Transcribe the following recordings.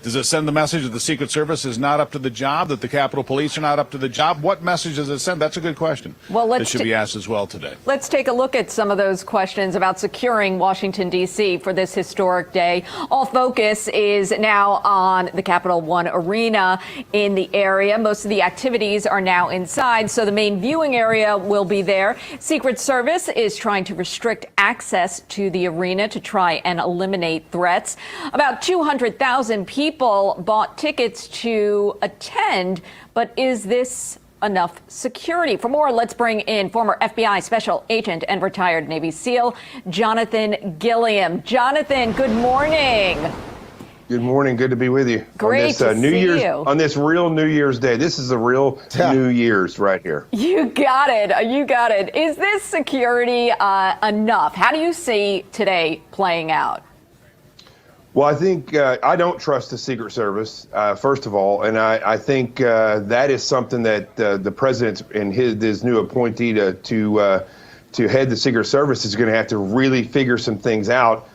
Does it send the message that the Secret Service is not up to the job, that the Capitol Police are not up to the job? What message does it send? That's a good question. Well, that should be asked as well today. Let's take a look at some of those questions about securing Washington, D.C. for this historic day. All focus is now on the Capital One Arena in the area. Most of the activities are now inside, so the main viewing area will be there. Secret Service is trying to restrict access to the arena to try and eliminate threats. About 200,000 people bought tickets to attend, but is this enough security? For more, let's bring in former FBI special agent and retired Navy SEAL Jonathan Gilliam. Jonathan, good morning. Good morning. Good to be with you. Great on this, to see you. On this real New Year's Day. This is the real New Year's right here. You got it. You got it. Is this security enough? How do you see today playing out? Well, I think I don't trust the Secret Service, first of all, and I think that is something that the president and his new appointee to head the Secret Service is going to have to really figure some things out.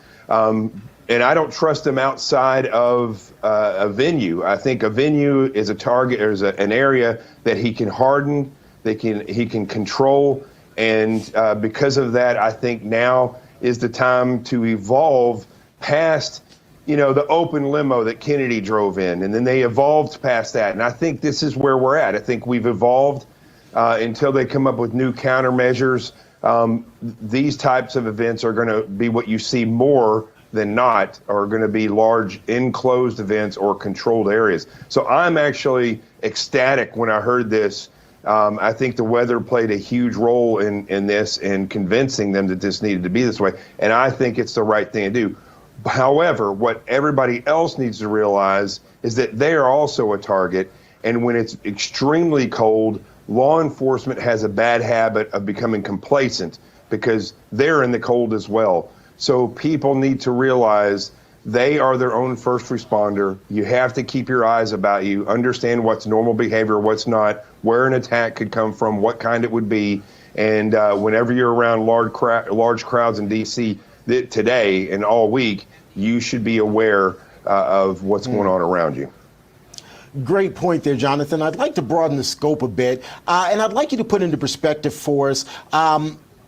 And I don't trust them outside of a venue. I think a venue is a target, or is an area that he can harden, he can control, and because of that, I think now is the time to evolve past the open limo that Kennedy drove in, and then they evolved past that. And I think this is where we're at. I think we've evolved until they come up with new countermeasures. These types of events are going to be what you see more than not, are going to be large enclosed events or controlled areas. So I'm actually ecstatic when I heard this. I think the weather played a huge role in this, in convincing them that this needed to be this way. And I think it's the right thing to do. However, what everybody else needs to realize is that they are also a target. And when it's extremely cold, law enforcement has a bad habit of becoming complacent because they're in the cold as well. So people need to realize they are their own first responder. You have to keep your eyes about you, understand what's normal behavior, what's not, where an attack could come from, what kind it would be. And whenever you're around large crowds in D.C. today and all week, you should be aware of what's going on around you. Great point there, Jonathan. I'd like to broaden the scope a bit, and I'd like you to put into perspective for us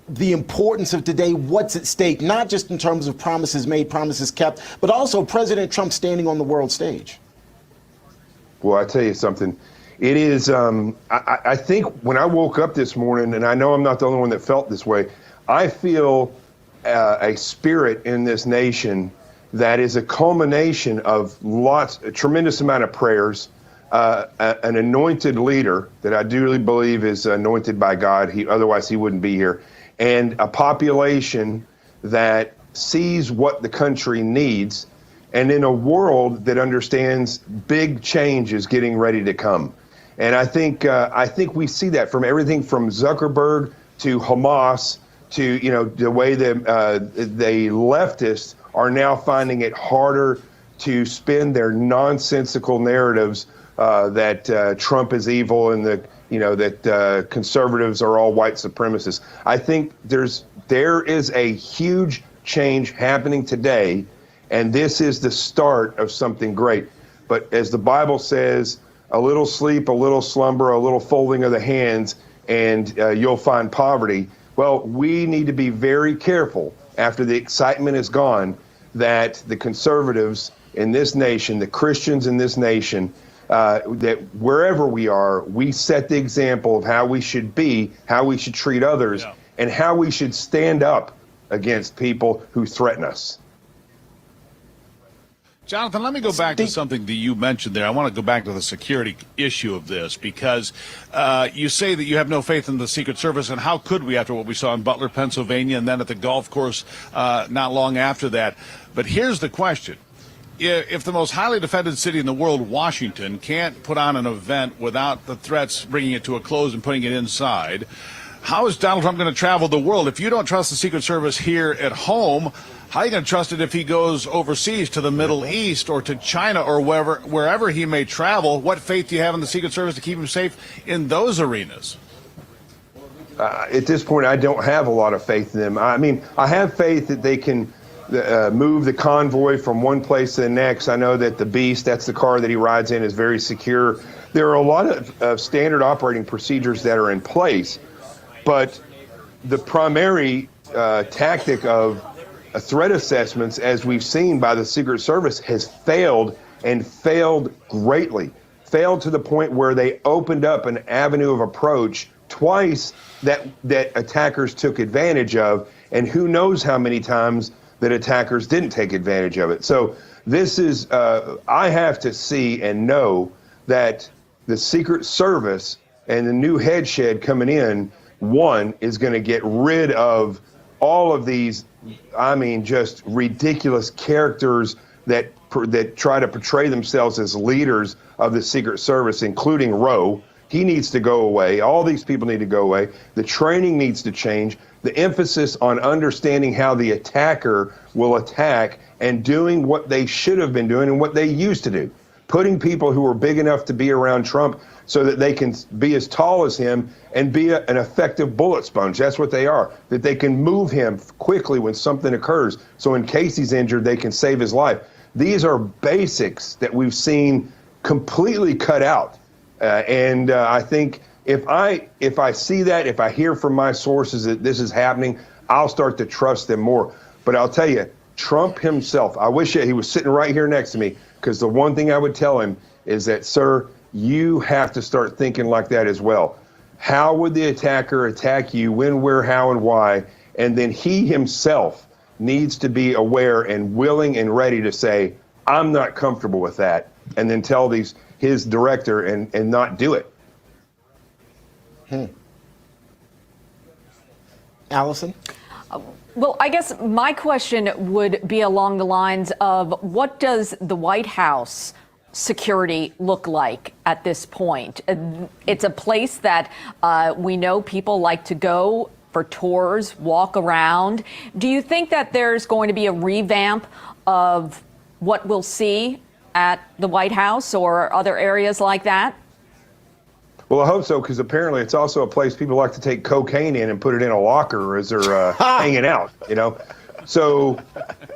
the importance of today, what's at stake, not just in terms of promises made, promises kept, but also President Trump standing on the world stage. Well, I tell you something. It is, I think when I woke up this morning, and I know I'm not the only one that felt this way, I feel a spirit in this nation that is a culmination of a tremendous amount of prayers, an anointed leader that I do really believe is anointed by God. Otherwise he wouldn't be here, and a population that sees what the country needs, and in a world that understands big change is getting ready to come. And I think we see that from everything from Zuckerberg to Hamas to the way they leftists are now finding it harder to spin their nonsensical narratives that Trump is evil and that conservatives are all white supremacists. I think there is a huge change happening today, and this is the start of something great. But as the Bible says, a little sleep, a little slumber, a little folding of the hands, and you'll find poverty. Well, we need to be very careful after the excitement is gone that the conservatives in this nation, the Christians in this nation, that wherever we are, we set the example of how we should be, how we should treat others, and how we should stand up against people who threaten us. Jonathan, let me go back to something that you mentioned there. I want to go back to the security issue of this, because you say that you have no faith in the Secret Service, and how could we after what we saw in Butler, Pennsylvania, and then at the golf course not long after that? But here's the question. If the most highly defended city in the world, Washington, can't put on an event without the threats bringing it to a close and putting it inside, how is Donald Trump going to travel the world? If you don't trust the Secret Service here at home, how are you going to trust it if he goes overseas to the Middle East or to China or wherever he may travel? What faith do you have in the Secret Service to keep him safe in those arenas? At this point, I don't have a lot of faith in them. I mean, I have faith that they can, move the convoy from one place to the next. I know that the Beast, that's the car that he rides in, is very secure. There are a lot of standard operating procedures that are in place, but the primary tactic of threat assessments, as we've seen by the Secret Service, has failed, and failed greatly. Failed to the point where they opened up an avenue of approach twice that attackers took advantage of, and who knows how many times that attackers didn't take advantage of it. So this is, I have to see and know that the Secret Service and the new headshed coming in, one, is going to get rid of all of these, I mean, just ridiculous characters that try to portray themselves as leaders of the Secret Service, including Roe. He needs to go away. All these people need to go away. The training needs to change. The emphasis on understanding how the attacker will attack and doing what they should have been doing and what they used to do. Putting people who are big enough to be around Trump so that they can be as tall as him and be an effective bullet sponge. That's what they are. That they can move him quickly when something occurs. So in case he's injured, they can save his life. These are basics that we've seen completely cut out. I think if I see that, if I hear from my sources that this is happening, I'll start to trust them more. But I'll tell you, Trump himself, I wish he was sitting right here next to me, because the one thing I would tell him is that, sir, you have to start thinking like that as well. How would the attacker attack you, when, where, how, and why? And then he himself needs to be aware and willing and ready to say, I'm not comfortable with that, and then tell his director and not do it. Allison? Well, I guess my question would be along the lines of, what does the White House security look like at this point? It's a place that we know people like to go for tours, walk around. Do you think that there's going to be a revamp of what we'll see at the White House or other areas like that? Well, I hope so, because apparently it's also a place people like to take cocaine in and put it in a locker as they're hanging out, you know? So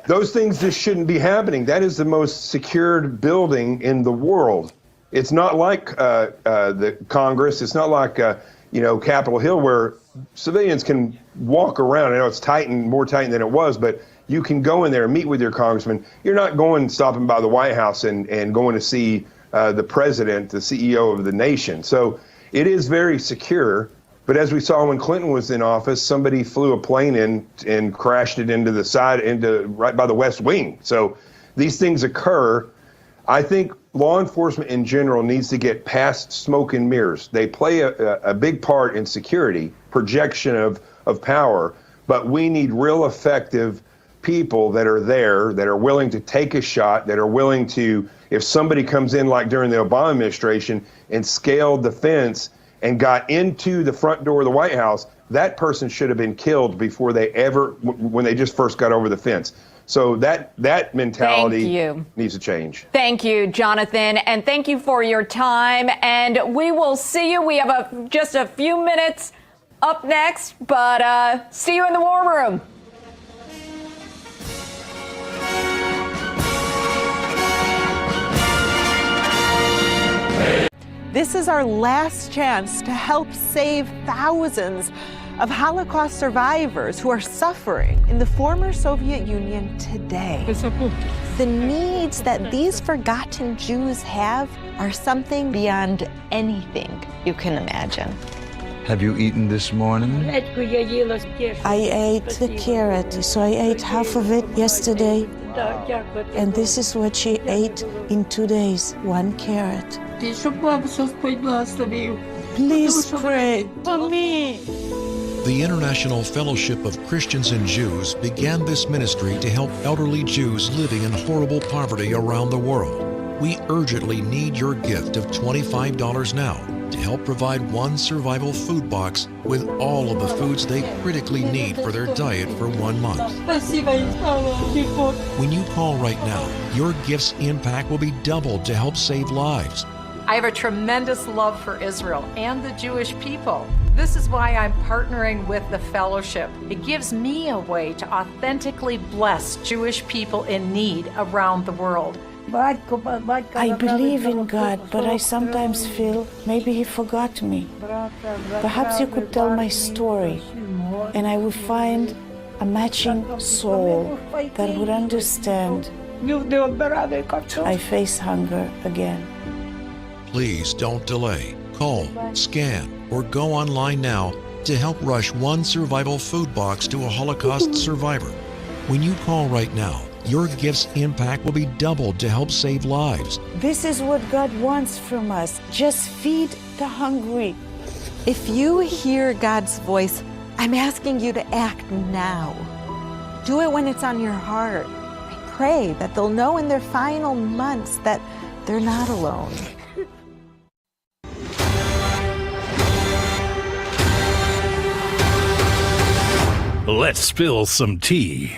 those things just shouldn't be happening. That is the most secured building in the world. It's not like the Congress. It's not like, Capitol Hill, where civilians can walk around. I know it's more tightened than it was, but you can go in there and meet with your congressman. You're not stopping by the White House and going to see the president, the CEO of the nation. So it is very secure. But as we saw when Clinton was in office, somebody flew a plane in and crashed it into the side, right by the West Wing. So these things occur. I think law enforcement in general needs to get past smoke and mirrors. They play a big part in security, projection of power, but we need real effective people that are there, that are willing to take a shot, that are willing to, if somebody comes in like during the Obama administration and scaled the fence and got into the front door of the White House, that person should have been killed before when they just first got over the fence. So that mentality needs to change. Thank you, Jonathan, and thank you for your time. And we will see you. We have just a few minutes up next, but see you in the war room. This is our last chance to help save thousands of Holocaust survivors who are suffering in the former Soviet Union today. The needs that these forgotten Jews have are something beyond anything you can imagine. Have you eaten this morning? I ate the carrot, so I ate half of it yesterday. And this is what she ate in 2 days, 1 carrot. Please pray for me. The International Fellowship of Christians and Jews began this ministry to help elderly Jews living in horrible poverty around the world. We urgently need your gift of $25 now to help provide one survival food box with all of the foods they critically need for their diet for 1 month. When you call right now, your gift's impact will be doubled to help save lives. I have a tremendous love for Israel and the Jewish people. This is why I'm partnering with the Fellowship. It gives me a way to authentically bless Jewish people in need around the world. I believe in God, but I sometimes feel maybe He forgot me. Perhaps you could tell my story, and I would find a matching soul that would understand. I face hunger again. Please don't delay. Call, scan, or go online now to help rush one survival food box to a Holocaust survivor. When you call right now, your gift's impact will be doubled to help save lives. This is what God wants from us. Just feed the hungry. If you hear God's voice, I'm asking you to act now. Do it when it's on your heart. I pray that they'll know in their final months that they're not alone. Let's spill some tea.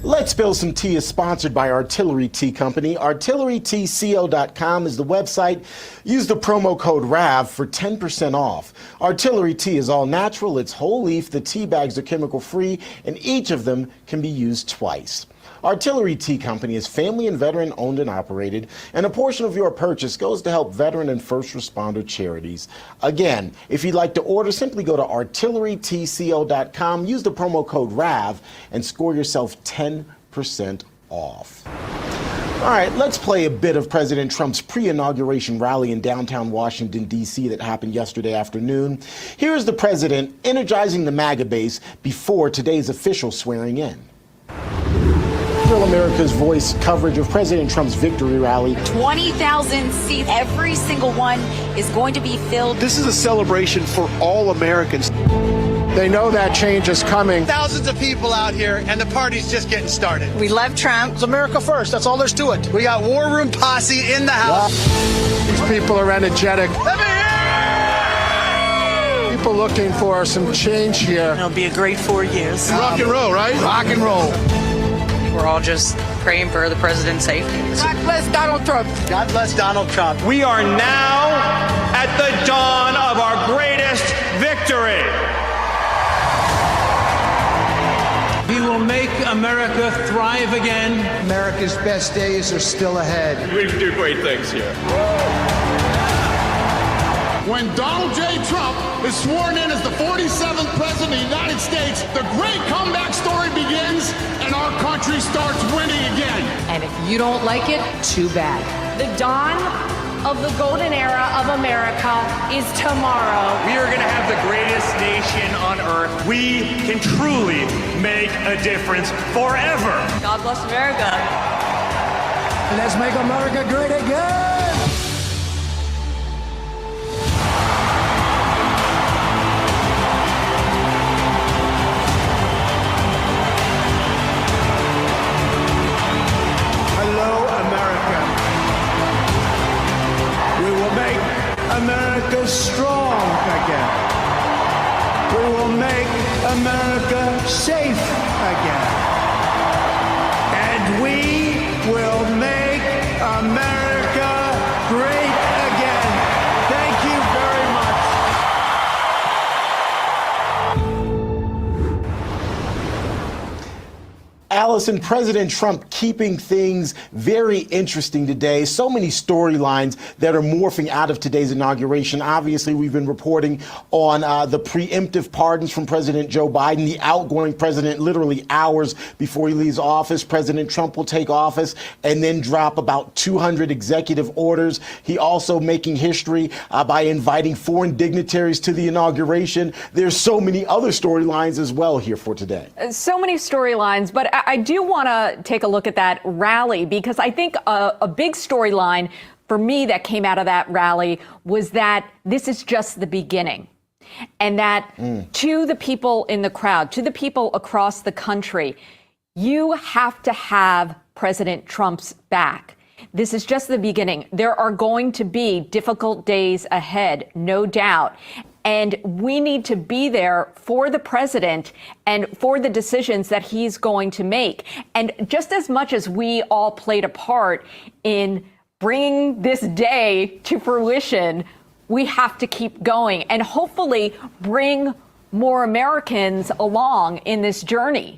Let's Spill Some Tea is sponsored by Artillery Tea Company. ArtilleryTeaCo.com is the website. Use the promo code RAV for 10% off. Artillery Tea is all natural, it's whole leaf, the tea bags are chemical free, and each of them can be used twice. Artillery Tea Company is family and veteran owned and operated, and a portion of your purchase goes to help veteran and first responder charities. Again, if you'd like to order, simply go to ArtilleryTeaCo.com, use the promo code RAV, and score yourself 10% off. All right, let's play a bit of President Trump's pre-inauguration rally in downtown Washington, D.C. that happened yesterday afternoon. Here's the president energizing the MAGA base before today's official swearing in. America's Voice coverage of President Trump's victory rally. 20,000 seats. Every single one is going to be filled. This is a celebration for all Americans. They know that change is coming. Thousands of people out here, and the party's just getting started. We love Trump. It's America first. That's all there's to it. We got War Room Posse in the house. These people are energetic. People looking for some change here. It'll be a great 4 years. Rock and roll, right? Rock and roll. We're all just praying for the president's safety. God bless Donald Trump. God bless Donald Trump. We are now at the dawn of our greatest victory. We will make America thrive again. America's best days are still ahead. We do great things here. When Donald J. Trump is sworn in as the 47th president of the United States, the great comeback story begins and our country starts winning again. And if you don't like it, too bad. The dawn of the golden era of America is tomorrow. We are going to have the greatest nation on earth. We can truly make a difference forever. God bless America. Let's make America great again. America strong again. We will make America safe again. And we will make America great again. Thank you very much. Allison, President Trump keeping things very interesting today. So many storylines that are morphing out of today's inauguration. Obviously, we've been reporting on the preemptive pardons from President Joe Biden, the outgoing president literally hours before he leaves office. President Trump will take office and then drop about 200 executive orders. He also making history by inviting foreign dignitaries to the inauguration. There's so many other storylines as well here for today. So many storylines, but I do want to take a look at that rally because I think a big storyline for me that came out of that rally was that this is just the beginning. And that to the people in the crowd, to the people across the country, you have to have President Trump's back. This is just the beginning. There are going to be difficult days ahead, no doubt. And we need to be there for the president and for the decisions that he's going to make. And just as much as we all played a part in bringing this day to fruition, we have to keep going and hopefully bring more Americans along in this journey.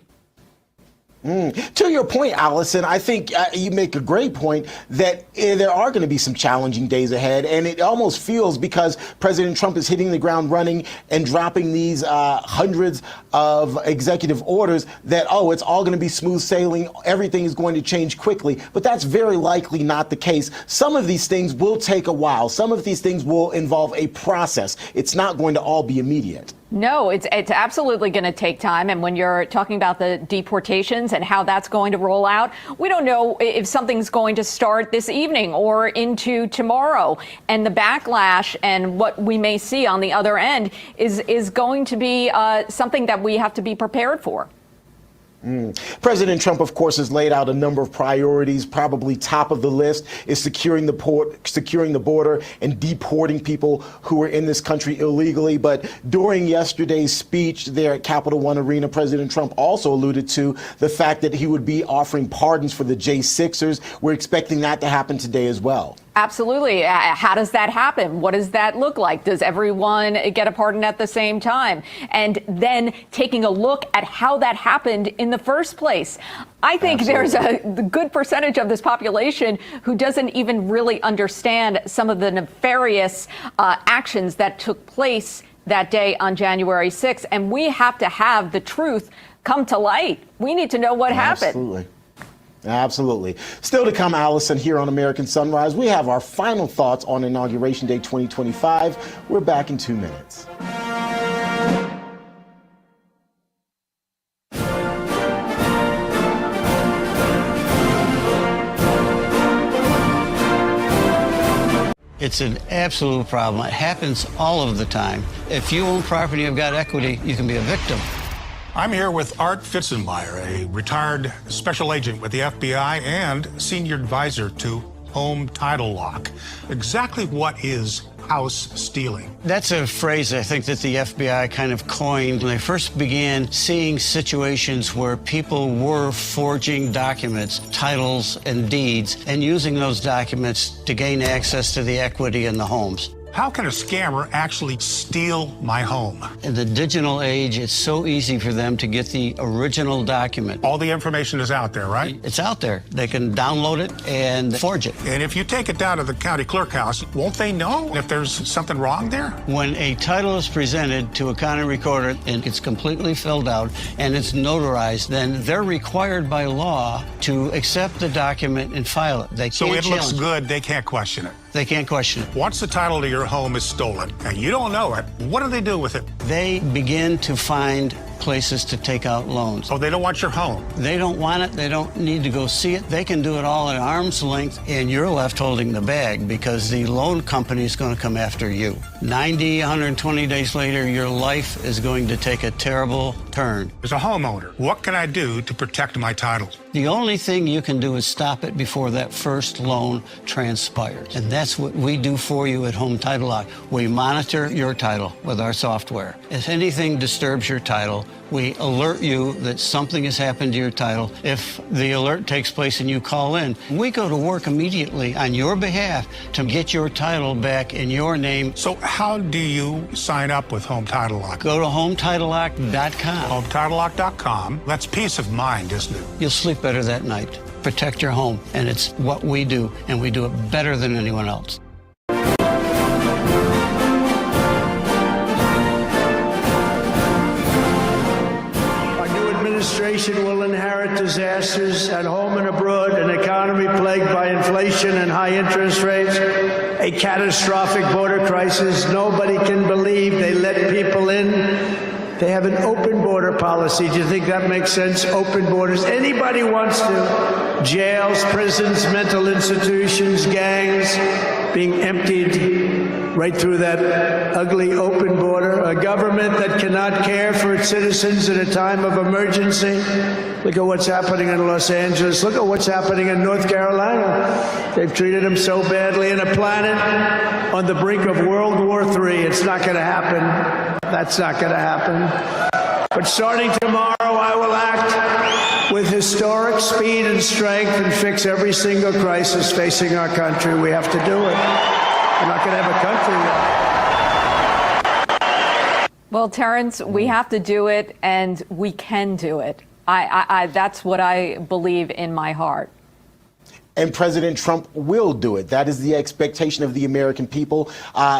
To your point, Allison, I think you make a great point that there are going to be some challenging days ahead. And it almost feels, because President Trump is hitting the ground running and dropping these hundreds of executive orders, that, oh, it's all going to be smooth sailing. Everything is going to change quickly. But that's very likely not the case. Some of these things will take a while. Some of these things will involve a process. It's not going to all be immediate. No, it's absolutely going to take time. And when you're talking about the deportations and how that's going to roll out, we don't know if something's going to start this evening or into tomorrow. And the backlash and what we may see on the other end is going to be something that we have to be prepared for. President Trump, of course, has laid out a number of priorities. Probably top of the list is securing the border and deporting people who are in this country illegally. But during yesterday's speech there at Capital One Arena, President Trump also alluded to the fact that he would be offering pardons for the J6ers. We're expecting that to happen today as well. Absolutely. How does that happen? What does that look like? Does everyone get a pardon at the same time? And then taking a look at how that happened in the first place. I think there's a good percentage of this population who doesn't even really understand some of the nefarious actions that took place that day on January 6th. And we have to have the truth come to light. We need to know what happened. Absolutely. Still to come, Allison, here on American Sunrise, we have our final thoughts on Inauguration Day 2025. We're back in 2 minutes. It's an absolute problem. It happens all of the time. If you own property and have got equity, you can be a victim. I'm here with Art Fitzenmeyer, a retired special agent with the FBI and senior advisor to Home Title Lock. Exactly what is house stealing? That's a phrase I think that the FBI kind of coined when they first began seeing situations where people were forging documents, titles and deeds, and using those documents to gain access to the equity in the homes. How can a scammer actually steal my home? In the digital age, it's so easy for them to get the original document. All the information is out there, right? It's out there. They can download it and forge it. And if you take it down to the county clerk house, won't they know if there's something wrong there? When a title is presented to a county recorder and it's completely filled out and it's notarized, then they're required by law to accept the document and file it. They can't So it looks challenge good, they can't question it. They can't question it. Once the title to your home is stolen and you don't know it, what do they do with it? They begin to find places to take out loans. Oh, they don't want your home. They don't want it. They don't need to go see it. They can do it all at arm's length, and you're left holding the bag because the loan company is going to come after you. 90, 120 days later, your life is going to take a terrible turn. As a homeowner, what can I do to protect my title? The only thing you can do is stop it before that first loan transpires. And that's what we do for you at Home Title Lock. We monitor your title with our software. If anything disturbs your title, we alert you that something has happened to your title. If the alert takes place and you call in, we go to work immediately on your behalf to get your title back in your name. So how do you sign up with Home Title Lock? Go to HomeTitleLock.com. HomeTitleLock.com. That's peace of mind, isn't it? You'll sleep better that night. Protect your home, and it's what we do, and we do it better than anyone else. Administration will inherit disasters at home and abroad, an economy plagued by inflation and high interest rates, a catastrophic border crisis. Nobody can believe they let people in. They have an open border policy. Do you think that makes sense? Open borders. Anybody wants to. Jails, prisons, mental institutions, gangs being emptied right through that ugly open border, a government that cannot care for its citizens in a time of emergency. Look at what's happening in Los Angeles. Look at what's happening in North Carolina. They've treated them so badly. In a planet on the brink of World War III, it's not going to happen. That's not going to happen. But starting tomorrow, I will act with historic speed and strength and fix every single crisis facing our country. We have to do it. We're not going to have a country. Well, Terrence, we have to do it, and we can do it. That's what I believe in my heart. And President Trump will do it. That is the expectation of the American people.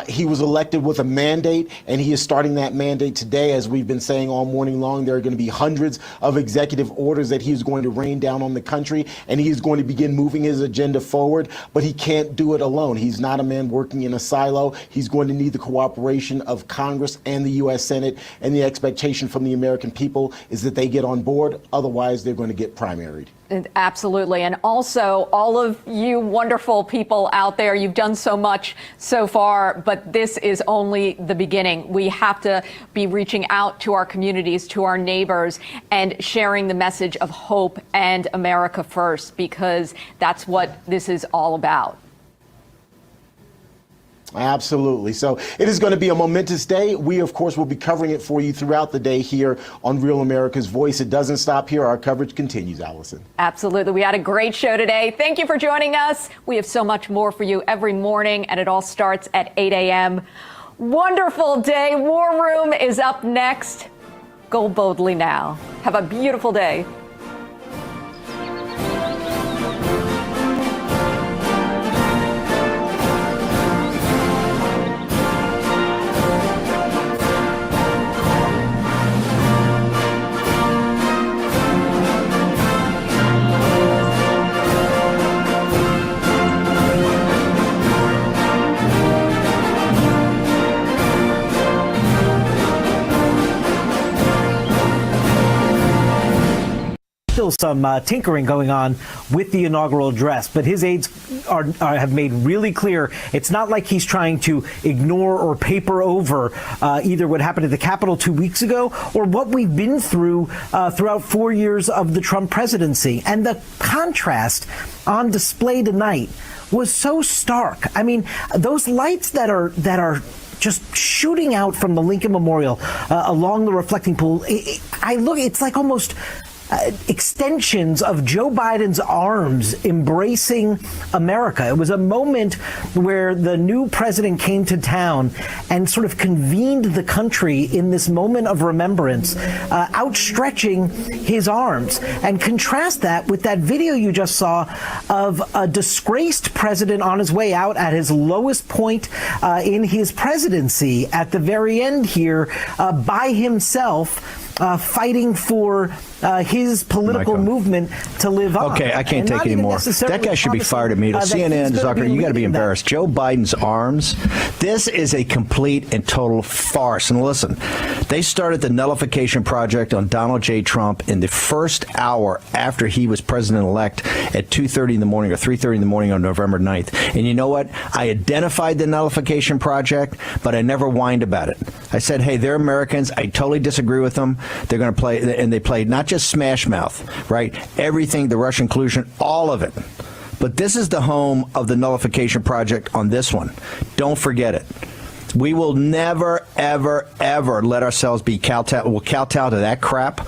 He was elected with a mandate, and he is starting that mandate today. As we've been saying all morning long, there are going to be hundreds of executive orders that he is going to rain down on the country, and he is going to begin moving his agenda forward. But he can't do it alone. He's not a man working in a silo. He's going to need the cooperation of Congress and the U.S. Senate. And the expectation from the American people is that they get on board. Otherwise, they're going to get primaried. Absolutely. And also, all of you wonderful people out there, you've done so much so far, but this is only the beginning. We have to be reaching out to our communities, to our neighbors, and sharing the message of hope and America first, because that's what this is all about. Absolutely. So it is going to be a momentous day. We, of course, will be covering it for you throughout the day here on Real America's Voice. It doesn't stop here. Our coverage continues, Allison. Absolutely. We had a great show today. Thank you for joining us. We have so much more for you every morning, and it all starts at 8 a.m. Wonderful day. War Room is up next. Go boldly now. Have a beautiful day. Still some tinkering going on with the inaugural address, but his aides have made really clear it's not like he's trying to ignore or paper over either what happened at the Capitol 2 weeks ago or what we've been through throughout 4 years of the Trump presidency. And the contrast on display tonight was so stark. I mean, those lights that are just shooting out from the Lincoln Memorial along the reflecting pool. It's like almost extensions of Joe Biden's arms embracing America. It was a moment where the new president came to town and sort of convened the country in this moment of remembrance, outstretching his arms. And contrast that with that video you just saw of a disgraced president on his way out at his lowest point in his presidency at the very end here by himself. Fighting for his political movement to live on. Okay, I can't take anymore. That guy should be fired immediately. CNN, Zucker, you got to be embarrassed. Joe Biden's arms. This is a complete and total farce. And listen, they started the nullification project on Donald J. Trump in the first hour after he was president-elect at 2:30 in the morning or 3:30 in the morning on November 9th. And you know what? I identified the nullification project, but I never whined about it. I said, hey, they're Americans. I totally disagree with them. They're going to play, and they played not just Smash Mouth, right? Everything, the Russian collusion, all of it. But this is the home of the nullification project on this one. Don't forget it. We will never, ever, ever let ourselves be kowtow to that crap.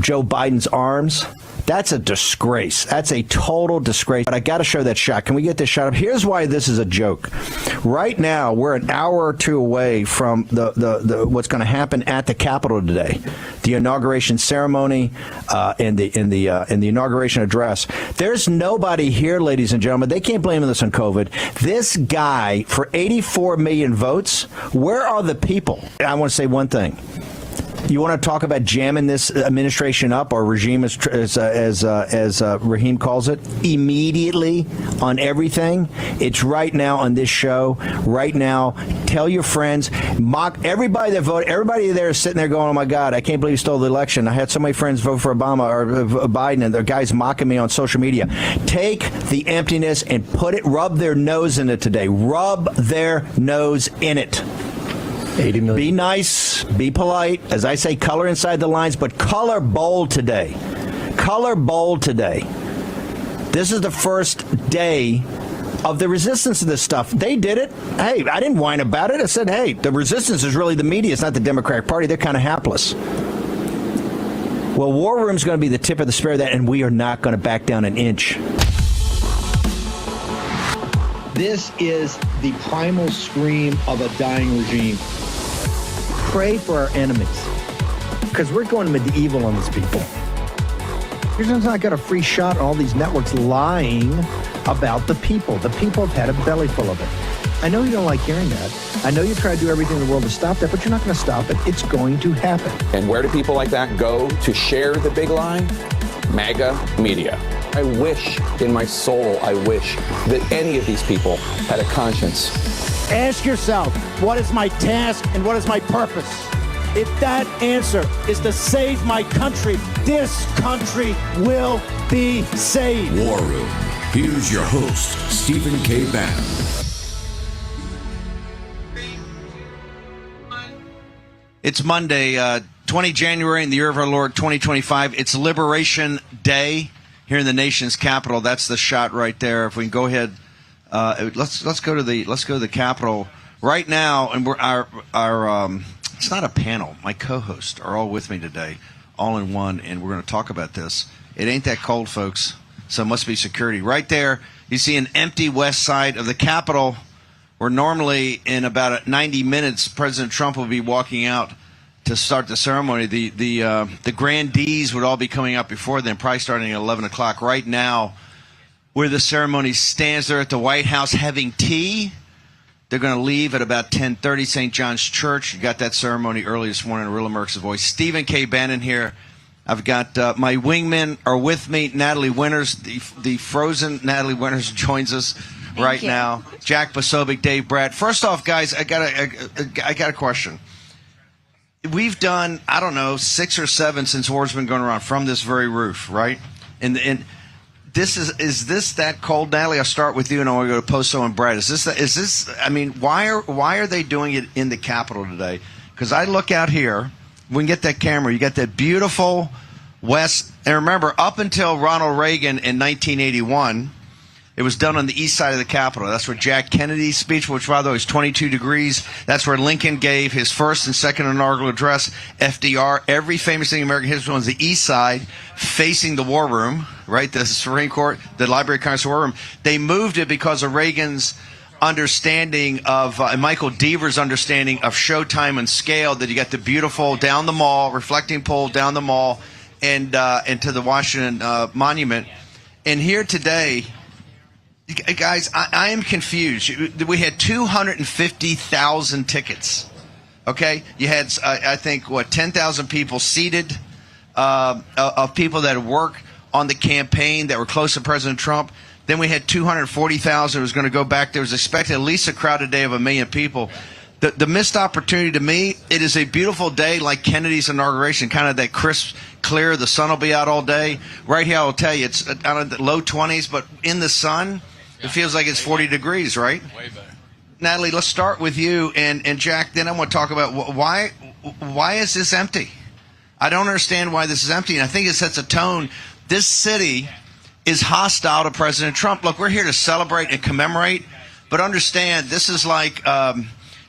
Joe Biden's arms. That's a disgrace. That's a total disgrace. But I got to show that shot. Can we get this shot up? Here's why this is a joke. Right now, we're an hour or two away from the what's going to happen at the Capitol today, the inauguration ceremony and the inauguration address. There's nobody here, ladies and gentlemen. They can't blame this on COVID. This guy, for 84 million votes, where are the people? I want to say one thing. You want to talk about jamming this administration up, or regime, as Raheem calls it, immediately on everything? It's right now on this show. Right now, tell your friends, mock everybody that voted. Everybody there is sitting there going, "Oh my God, I can't believe you stole the election." I had so many friends vote for Obama or Biden, and the guys mocking me on social media. Take the emptiness and rub their nose in it today. Rub their nose in it. 80 million. Be nice, be polite. As I say, color inside the lines, but color bold today. Color bold today. This is the first day of the resistance to this stuff. They did it. Hey, I didn't whine about it. I said, hey, the resistance is really the media. It's not the Democratic Party. They're kind of hapless. Well, War Room's going to be the tip of the spear of that, and we are not going to back down an inch. This is the primal scream of a dying regime. Pray for our enemies, because we're going medieval on these people. You're just not got a free shot on all these networks lying about the people. The people have had a belly full of it. I know you don't like hearing that. I know you try to do everything in the world to stop that, but you're not going to stop it. It's going to happen. And where do people like that go to share the big lie? MAGA media. I wish, in my soul, I wish that any of these people had a conscience. Ask yourself, what is my task and what is my purpose? If that answer is to save my country, this country will be saved. War Room. Here's your host, Stephen K. Bannon. It's Monday, 20 January in the year of our Lord 2025. It's Liberation Day here in the nation's capital. That's the shot right there. If we can go ahead, let's go to the Capitol right now, and our it's not a panel. My co-hosts are all with me today, all in one, and we're going to talk about this. It ain't that cold, folks, so it must be security. Right there, you see an empty west side of the Capitol, where normally in about 90 minutes, President Trump will be walking out to start the ceremony. The grandees would all be coming out before then, probably starting at 11 o'clock. Right now, where the ceremony stands, there at the White House having tea. They're going to leave at about 10:30, St. John's Church. You got that ceremony early this morning, Real America's Voice. Stephen K. Bannon here. I've got my wingmen are with me. Natalie Winters, the frozen Natalie Winters joins us right now. Jack Posobiec, Dave Bratt. First off, guys, I got a question. We've done, I don't know, 6 or 7 since war's been going around from this very roof, right? And this is this that cold, Natalie? I'll start with you, and I want to go to Poso and Brad. Is this? I mean, why are they doing it in the Capitol today? Because I look out here, we can get that camera. You got that beautiful west, and remember, up until Ronald Reagan in 1981, it was done on the east side of the Capitol. That's where Jack Kennedy's speech, which by the way is 22 degrees. That's where Lincoln gave his first and second inaugural address. FDR, every famous thing in American history was on the east side, facing the war room, right? The Supreme Court, the Library of Congress war room. They moved it because of Reagan's understanding of, and Michael Deaver's understanding of showtime and scale, that you got the beautiful down the mall, reflecting pole down the mall, and to the Washington Monument. And here today, guys, I am confused. We had 250,000 tickets. Okay, you had I think 10,000 people seated of people that work on the campaign that were close to President Trump. Then we had 240,000 who was going to go back. There was expected at least a crowd today of 1 million people. The missed opportunity to me, it is a beautiful day like Kennedy's inauguration, kind of that crisp, clear, the sun will be out all day. Right here, I will tell you, it's down the low 20s, but in the sun, it feels like it's 40 degrees, right? Way better. Natalie, let's start with you, and Jack, then I want to talk about why is this empty? I don't understand why this is empty, and I think it sets a tone. This city is hostile to President Trump. Look, we're here to celebrate and commemorate, but understand this is like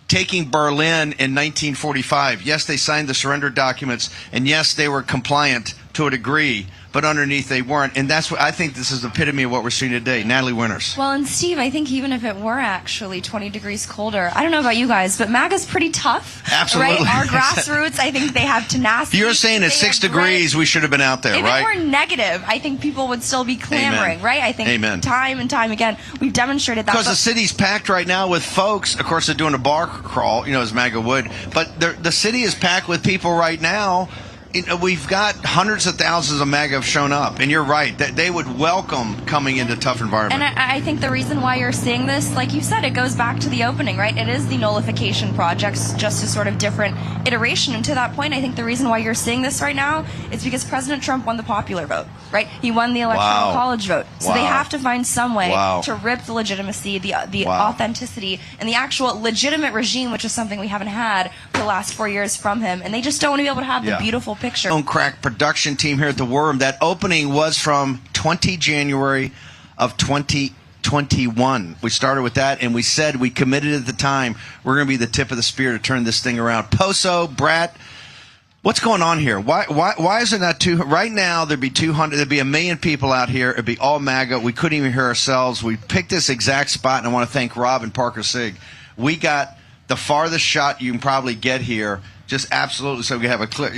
taking Berlin in 1945. Yes, they signed the surrender documents, and yes, they were compliant to a degree, but underneath they weren't. And that's what I think this is the epitome of what we're seeing today. Natalie Winters. Well, and Steve, I think even if it were actually 20 degrees colder, I don't know about you guys, but MAGA's pretty tough. Absolutely. Right? Our grassroots, I think they have tenacity. You're saying at 6 degrees we should have been out there, right? If it were negative, I think people would still be clamoring, right? I think time and time again, we've demonstrated that. Because the city's packed right now with folks. Of course, they're doing a bar crawl, as MAGA would. But the city is packed with people right now. We've got hundreds of thousands of MAGA have shown up, and you're right, that they would welcome coming into tough environment. And I think the reason why you're seeing this, like you said, it goes back to the opening, right? It is the nullification projects, just a sort of different iteration. And to that point, I think the reason why you're seeing this right now is because President Trump won the popular vote, right? He won the electoral college vote. So they have to find some way to rip the legitimacy, the authenticity, and the actual legitimate regime, which is something we haven't had for the last 4 years from him. And they just don't want to be able to have the beautiful picture. Own crack production team here at the Worm. That opening was from 20 January of 2021. We started with that, and we said, we committed at the time, we're going to be the tip of the spear to turn this thing around. Poso, Bratt, What's going on here? Why is it not 200? Right now, there'd be 200. There'd be 1 million people out here. It'd be all MAGA. We couldn't even hear ourselves. We picked this exact spot, and I want to thank Rob and Parker Sig. We got the farthest shot you can probably get here. Just absolutely. So we have a clear,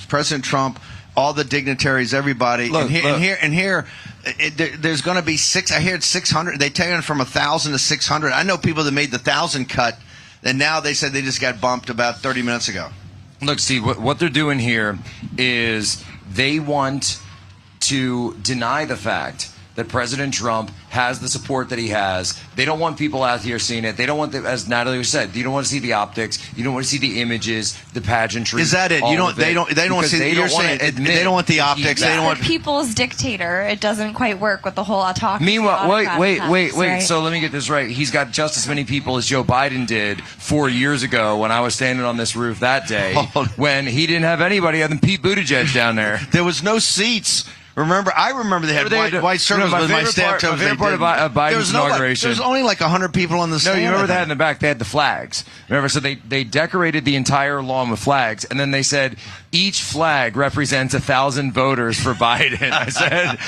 President Trump, all the dignitaries, everybody. Look. Here, there's going to be I hear it's 600. They taken it from 1,000 to 600. I know people that made the 1,000 cut, and now they said they just got bumped about 30 minutes ago. Look, Steve, what they're doing here is they want to deny the fact that President Trump has the support that he has. They don't want people out here seeing it. They don't want, as Natalie said, you don't want to see the optics. You don't want to see the images, the pageantry. Is that it? They don't want to see. They don't want the optics. They don't want the people's dictator. It doesn't quite work with the whole autocracy. Meanwhile, wait. Right? So let me get this right. He's got just as many people as Joe Biden did 4 years ago when I was standing on this roof that day, when he didn't have anybody other than Pete Buttigieg down there. There was no seats. I remember they had white circles with my staff. My favorite part of Biden's inauguration. There was only like 100 people on the stand. No, you remember that in the back? They had the flags. Remember, so they decorated the entire lawn with flags, and then they said each flag represents 1,000 voters for Biden. I said,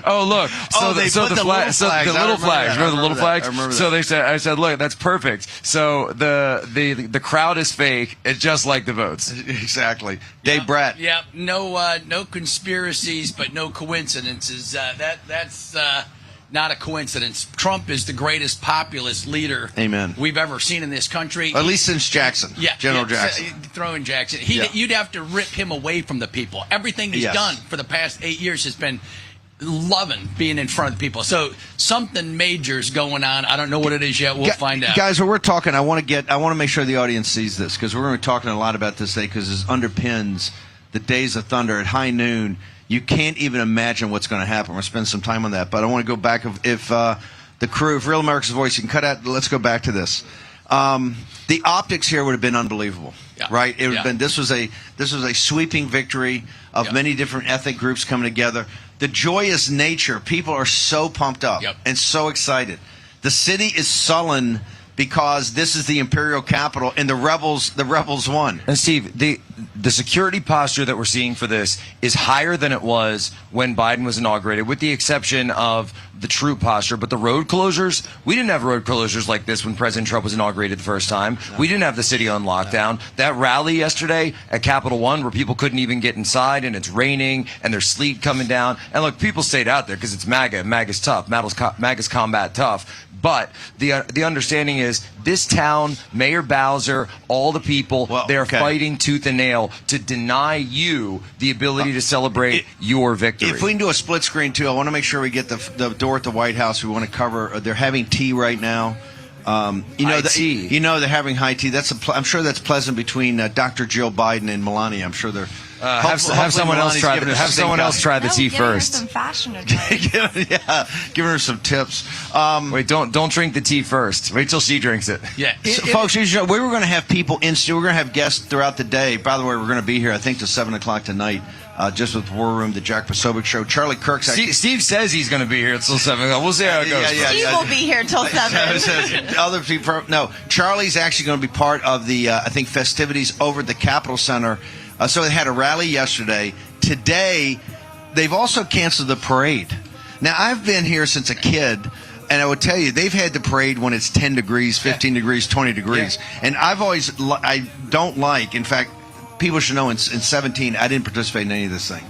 oh look. So the little flags. Remember the little flags? So I said, look, that's perfect. So the crowd is fake. It's just like the votes. Exactly. Dave Brett. Yeah. No conspiracies, but no coincidences. That's not a coincidence. Trump is the greatest populist leader we've ever seen in this country. At least since Jackson. General Jackson. Throw in Jackson. You'd have to rip him away from the people. Everything he's done for the past 8 years has been loving being in front of the people. So something major's going on. I don't know what it is yet. We'll find out. Guys, when we're talking, I want to make sure the audience sees this, because we're going to be talking a lot about this today, because this underpins the Days of Thunder at high noon. You can't even imagine what's going to happen. We're going to spend some time on that. But I want to go back. If the crew, if Real America's Voice, you can cut out. Let's go back to this. The optics here would have been unbelievable, right? It would have been. This was a sweeping victory of many different ethnic groups coming together. The joyous nature. People are so pumped up and so excited. The city is sullen because this is the imperial capital, and the rebels won. And Steve, the security posture that we're seeing for this is higher than it was when Biden was inaugurated, with the exception of the troop posture. But the road closures, we didn't have road closures like this when President Trump was inaugurated the first time. No. We didn't have the city on lockdown. That rally yesterday at Capitol One, where people couldn't even get inside, and it's raining and there's sleet coming down. And look, people stayed out there because it's MAGA. MAGA's tough. MAGA's combat tough. But the understanding is this town, Mayor Bowser, all the people, they're fighting tooth and nail to deny you the ability to celebrate your victory. If we can do a split screen, too, I want to make sure we get the door at the White House. We want to cover. They're having tea right now. They're having high tea. I'm sure that's pleasant between Dr. Jill Biden and Melania. I'm sure they're. Have someone else try the tea first. Some fashion advice. Giving her some tips. Wait, don't drink the tea first. Wait till she drinks it. Yeah, folks. We were going to have people in studio. We're going to have guests throughout the day. By the way, we're going to be here, I think, till 7 o'clock tonight. Just with War Room, the Jack Posobiec Show. Charlie Kirk's actually... Steve says he's going to be here until 7 o'clock. We'll see how it goes. Steve will be here till 7. Other people, no. Charlie's actually going to be part of the, I think, festivities over at the Capitol Center. So they had a rally yesterday. Today, they've also canceled the parade. Now, I've been here since a kid, and I would tell you, they've had the parade when it's 10 degrees, 15 degrees, 20 degrees. Yeah. And I don't like, in fact, people should know in 17, I didn't participate in any of this thing.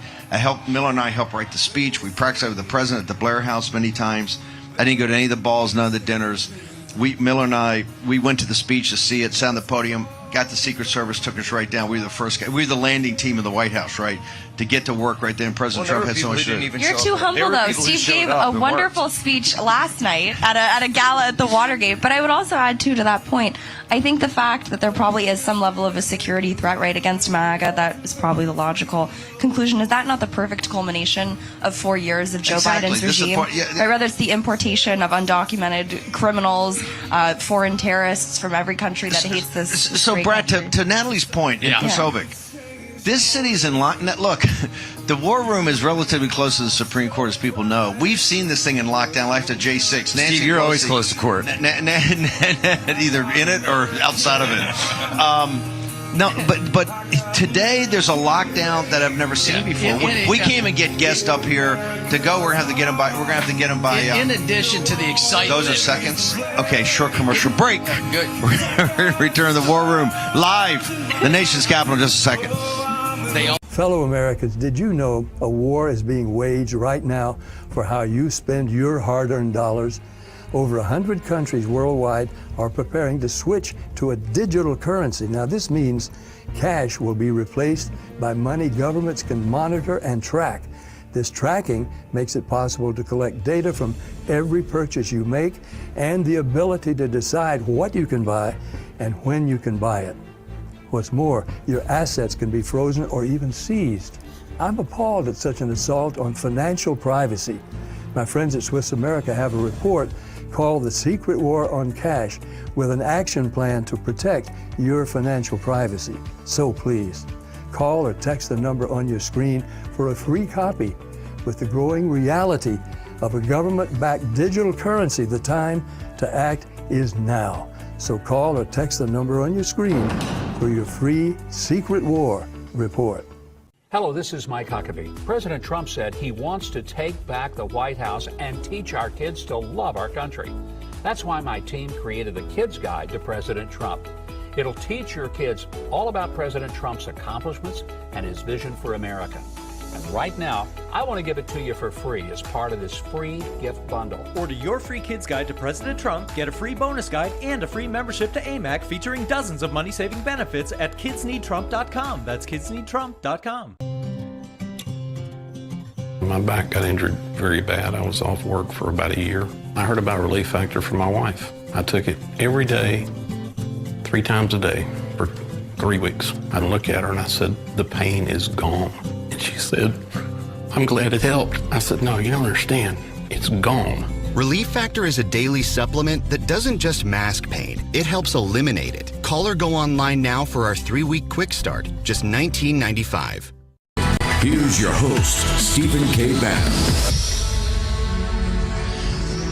Miller and I helped write the speech. We practiced with the president at the Blair House many times. I didn't go to any of the balls, none of the dinners. Miller and I, we went to the speech to see it, sat on the podium, got the Secret Service, took us right down. We were the first guy. We were the landing team of the White House, right, to get to work right there. And President Trump had so much to do. You're too humble, though. Steve gave a wonderful speech last night at a gala at the Watergate. But I would also add, too, to that point, I think the fact that there probably is some level of a security threat, right, against MAGA, that is probably the logical conclusion. Is that not the perfect culmination of 4 years of Joe Biden's regime? Right, rather, it's the importation of undocumented criminals, foreign terrorists from every country that hates this. So, Brad, to Natalie's point in Posobiec, this city's in lockdown. Look, the War Room is relatively close to the Supreme Court, as people know. We've seen this thing in lockdown after J6. Nancy Steve, you're always close to court. Either in it or outside of it. No, but today there's a lockdown that I've never seen before. We can't even get guests up here to go. We're gonna have to get them by. We're gonna have to get them by. In addition to the excitement, those are seconds. Okay, short commercial break. Good. We're gonna return to the War Room live, the nation's capital, in just a second. Fellow Americans, did you know a war is being waged right now for how you spend your hard-earned dollars? Over 100 countries worldwide are preparing to switch to a digital currency. Now, this means cash will be replaced by money governments can monitor and track. This tracking makes it possible to collect data from every purchase you make and the ability to decide what you can buy and when you can buy it. What's more, your assets can be frozen or even seized. I'm appalled at such an assault on financial privacy. My friends at Swiss America have a report called The Secret War on Cash with an action plan to protect your financial privacy. So please, call or text the number on your screen for a free copy. With the growing reality of a government-backed digital currency, the time to act is now. So call or text the number on your screen for your free Secret War report. Hello, this is Mike Huckabee. President Trump said he wants to take back the White House and teach our kids to love our country. That's why my team created the Kids Guide to President Trump. It'll teach your kids all about President Trump's accomplishments and his vision for America. And right now, I want to give it to you for free as part of this free gift bundle. Order your free Kids Guide to President Trump, get a free bonus guide, and a free membership to AMAC featuring dozens of money-saving benefits at kidsneedtrump.com. That's kidsneedtrump.com. My back got injured very bad. I was off work for about a year. I heard about Relief Factor from my wife. I took it every day, 3 times a day for 3 weeks. I'd look at her and I said, the pain is gone. And she said, I'm glad it helped. I said, no, you don't understand. It's gone. Relief Factor is a daily supplement that doesn't just mask pain, it helps eliminate it. Call or go online now for our 3-week quick start, just $19.95. Here's your host, Stephen K. Bannon.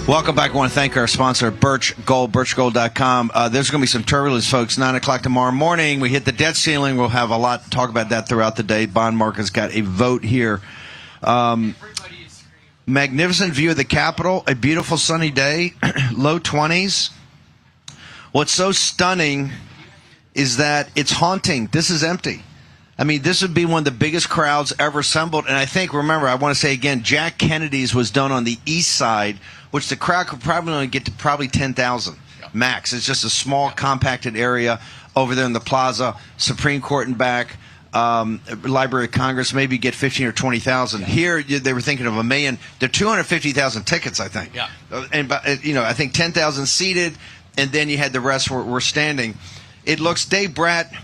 Welcome back. I want to thank our sponsor, Birch Gold, birchgold.com. There's going to be some turbulence, folks. 9 o'clock tomorrow morning. We hit the debt ceiling. We'll have a lot to talk about that throughout the day. Bond market's got a vote here. Magnificent view of the Capitol. A beautiful sunny day. Low 20s. What's so stunning is that it's haunting. This is empty. I mean, this would be one of the biggest crowds ever assembled. And I think, remember, I want to say again, Jack Kennedy's was done on the east side, which the crowd could probably only get to probably 10,000 max. It's just a small, compacted area over there in the plaza. Supreme Court and back, Library of Congress, maybe get 15 or 20,000. Here, they were thinking of 1 million. There are 250,000 tickets, I think. Yeah. And, I think 10,000 seated, and then you had the rest were standing. It looks, Dave Bratt,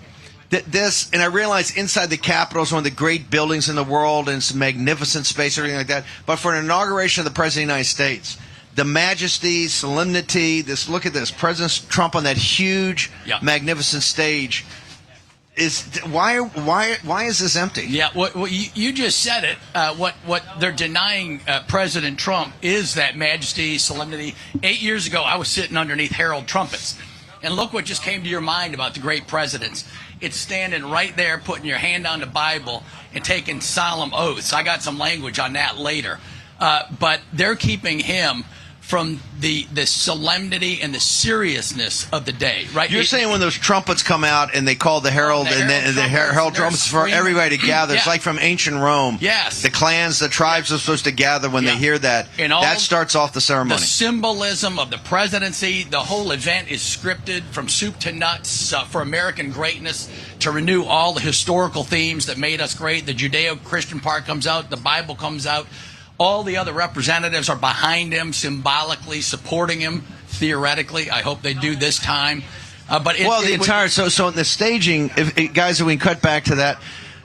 this, and I realize inside the Capitol is one of the great buildings in the world, and it's a magnificent space, everything like that. But for an inauguration of the President of the United States, the majesty, solemnity, look at this, President Trump on that huge, magnificent stage. Why is this empty? Yeah, well, you just said it. What they're denying President Trump is that majesty, solemnity. 8 years ago, I was sitting underneath herald trumpets, and look what just came to your mind about the great presidents. It's standing right there, putting your hand on the Bible and taking solemn oaths. I got some language on that later. But they're keeping him from the solemnity and the seriousness of the day, right? You're saying when those trumpets come out and they call the herald, the herald trumpets for everybody to gather. It's like from ancient Rome. Yes. The clans, the tribes are supposed to gather when they hear that. And that starts off the ceremony. The symbolism of the presidency, the whole event is scripted from soup to nuts for American greatness, to renew all the historical themes that made us great. The Judeo-Christian part comes out. The Bible comes out. All the other representatives are behind him, symbolically supporting him, theoretically. I hope they do this time. So in the staging, guys, if we can cut back to that,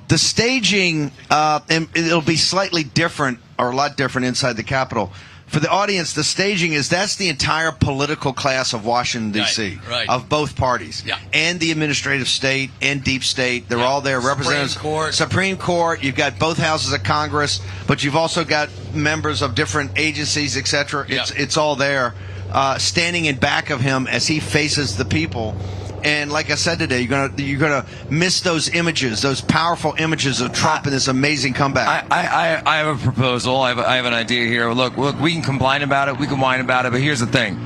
the staging, and it'll be slightly different, or a lot different inside the Capitol. For the audience, the staging that's the entire political class of Washington, D.C., of both parties, and the administrative state and deep state. They're all there. Representatives, Supreme Court. You've got both houses of Congress, but you've also got members of different agencies, etc. It's all there, standing in back of him as he faces the people. And like I said today, you're gonna miss those images, those powerful images of Trump and this amazing comeback. I have a proposal. I have an idea here. Look, we can complain about it. We can whine about it. But here's the thing.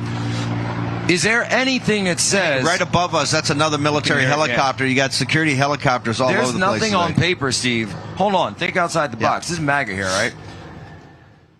Is there anything that says... Right above us, that's another military helicopter. You got security helicopters all over the place. There's nothing on paper, Steve. Hold on. Think outside the box. This is MAGA here, right?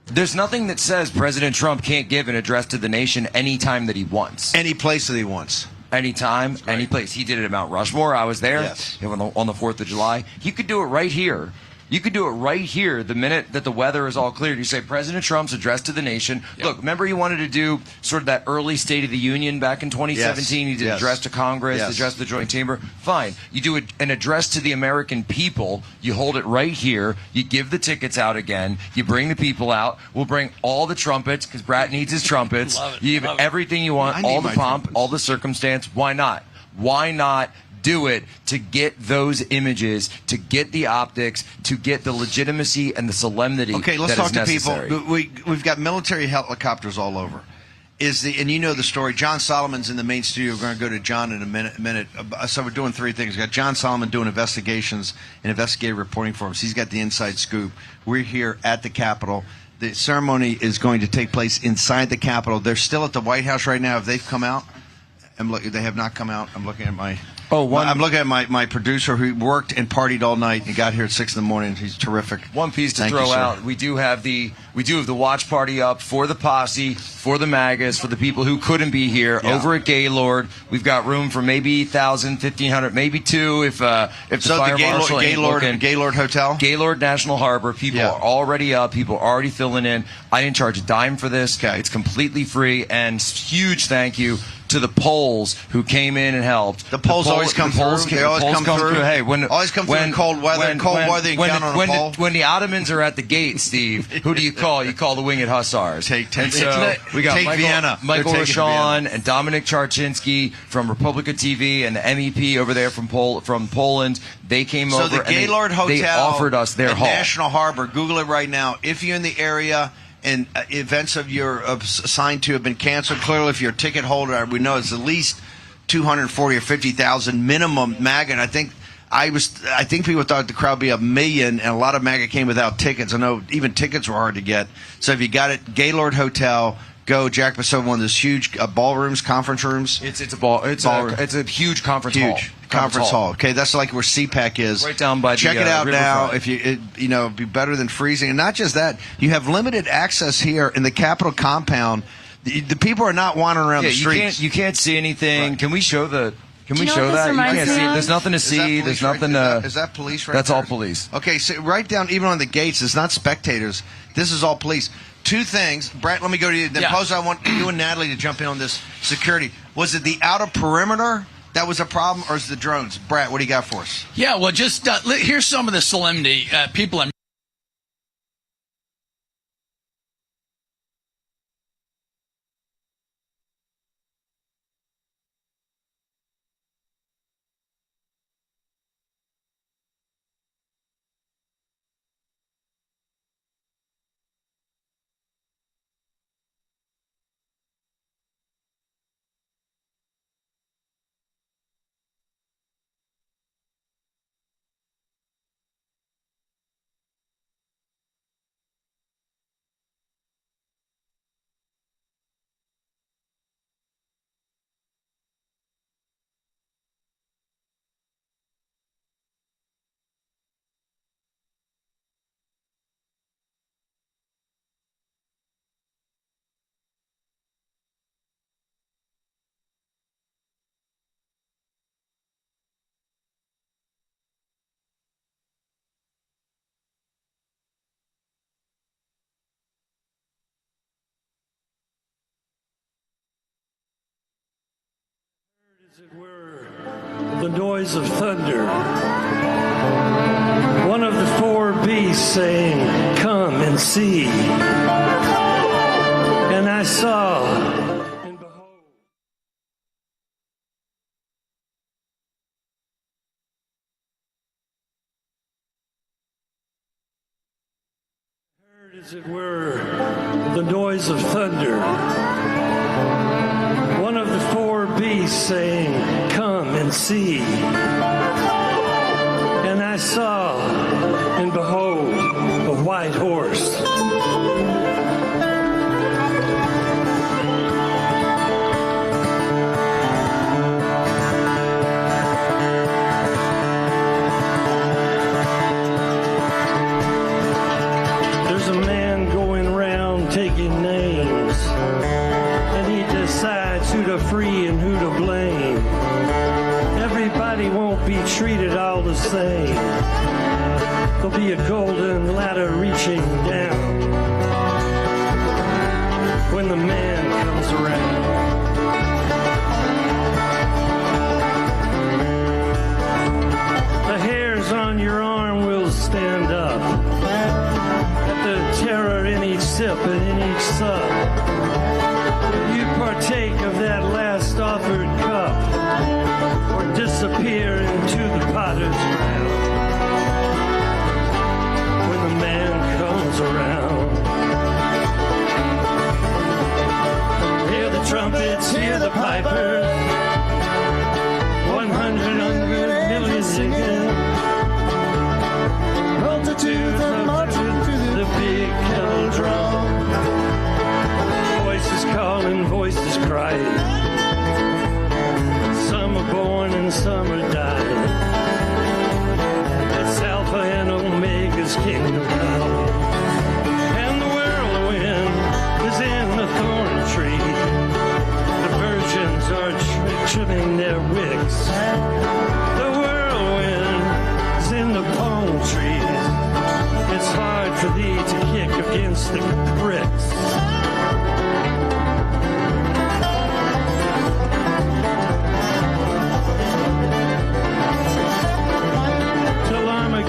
There's nothing that says President Trump can't give an address to the nation anytime that he wants. Any place that he wants. Anytime, any place. He did it at Mount Rushmore. I was there on the 4th of July. He could do it right here. You could do it right here the minute that the weather is all cleared. You say, President Trump's address to the nation. Yep. Look, remember he wanted to do sort of that early State of the Union back in 2017? He did address to Congress, address to the Joint Chamber. Fine. You do an address to the American people. You hold it right here. You give the tickets out again. You bring the people out. We'll bring all the trumpets, because Brat needs his trumpets. You give everything you want, all the pomp, all the circumstance. Why not? Why not do it to get those images, to get the optics, to get the legitimacy and the solemnity? Okay, let's talk to necessary. people. We've got military helicopters all over. And you know the story. John Solomon's in the main studio. We're going to go to John in a minute. So we're doing three things. We've got John Solomon doing investigations and investigative reporting for us. He's got the inside scoop. We're here at the Capitol. The ceremony is going to take place inside the Capitol. They're still at the White House right now. Have they come out? They have not come out. I'm looking at I'm looking at my producer who worked and partied all night and got here at 6 in the morning. He's terrific. One piece to throw out. We do have the watch party up for the posse, for the MAGAs, for the people who couldn't be here over at Gaylord. We've got room for maybe 1,000, 1,500, maybe 2 if the fire marshal ain't looking. Gaylord Hotel? Gaylord National Harbor. People are already up. People are already filling in. I didn't charge a dime for this. It's completely free, and huge thank you to the Poles who came in and helped. The Poles always come through. They always come through. Hey, always come through in cold weather. You count on a pole. When the Ottomans are at the gate, Steve, who do you call? You call the Winged Hussars. We got Michael Rochon and Dominic Charczynski from Republica TV and the MEP over there from Poland. They came over. So the Gaylord Hotel, they offered us their hall. National Harbor. Google it right now. If you're in the area and events of your assigned to have been canceled, clearly if you're a ticket holder, we know it's at least 240 or 50,000 minimum MAGA. And I think people thought the crowd would be 1 million, and a lot of MAGA came without tickets. I know even tickets were hard to get. So if you got it, Gaylord Hotel. Go, Jack Basso, one of those huge ballrooms, conference rooms. It's a huge conference hall. Conference hall. Okay, that's like where CPAC is. Right down by Check it out now. Riverfront. If it'd be better than freezing. And not just that, you have limited access here in the Capitol compound. The people are not wandering around the streets. You can't see anything. Right. Can we show that? You can't see. There's nothing to see. There's nothing to. Is that police right That's there? all police. Okay, so right down, even on the gates, it's not spectators. This is all police. Two things. Brett, let me go to you. Then Pose, I want you and Natalie to jump in on this security. Was it the outer perimeter that was a problem, or is it the drones? Brett, what do you got for us? Yeah, well, just here's some of the solemnity. People are. As it were, the noise of thunder. One of the 4 beasts saying, "Come and see." And I saw, and behold, heard, as it were, the noise of thunder. One of the 4 beasts saying, "Come and see. And I saw, and behold, a white horse. There's a man going around taking names, and he decides who to free and who to blame. Everybody won't be treated all the same. There'll be a golden ladder reaching down when the man comes around. The hairs on your arm will stand up at the terror in each sip and in each sup. You partake of that last offered cup, or disappear into the potter's ground when the man comes around. Hear the trumpets, hear the pipers, 100 million singing, multitudes are marching to the big kettle drum. Voices calling, voices crying, some are born and some are dying. It's Alpha and Omega's kingdom come, and the whirlwind is in the thorn tree. The virgins are trimming their wicks. The whirlwind is in the palm trees. It's hard for thee to kick against the bricks.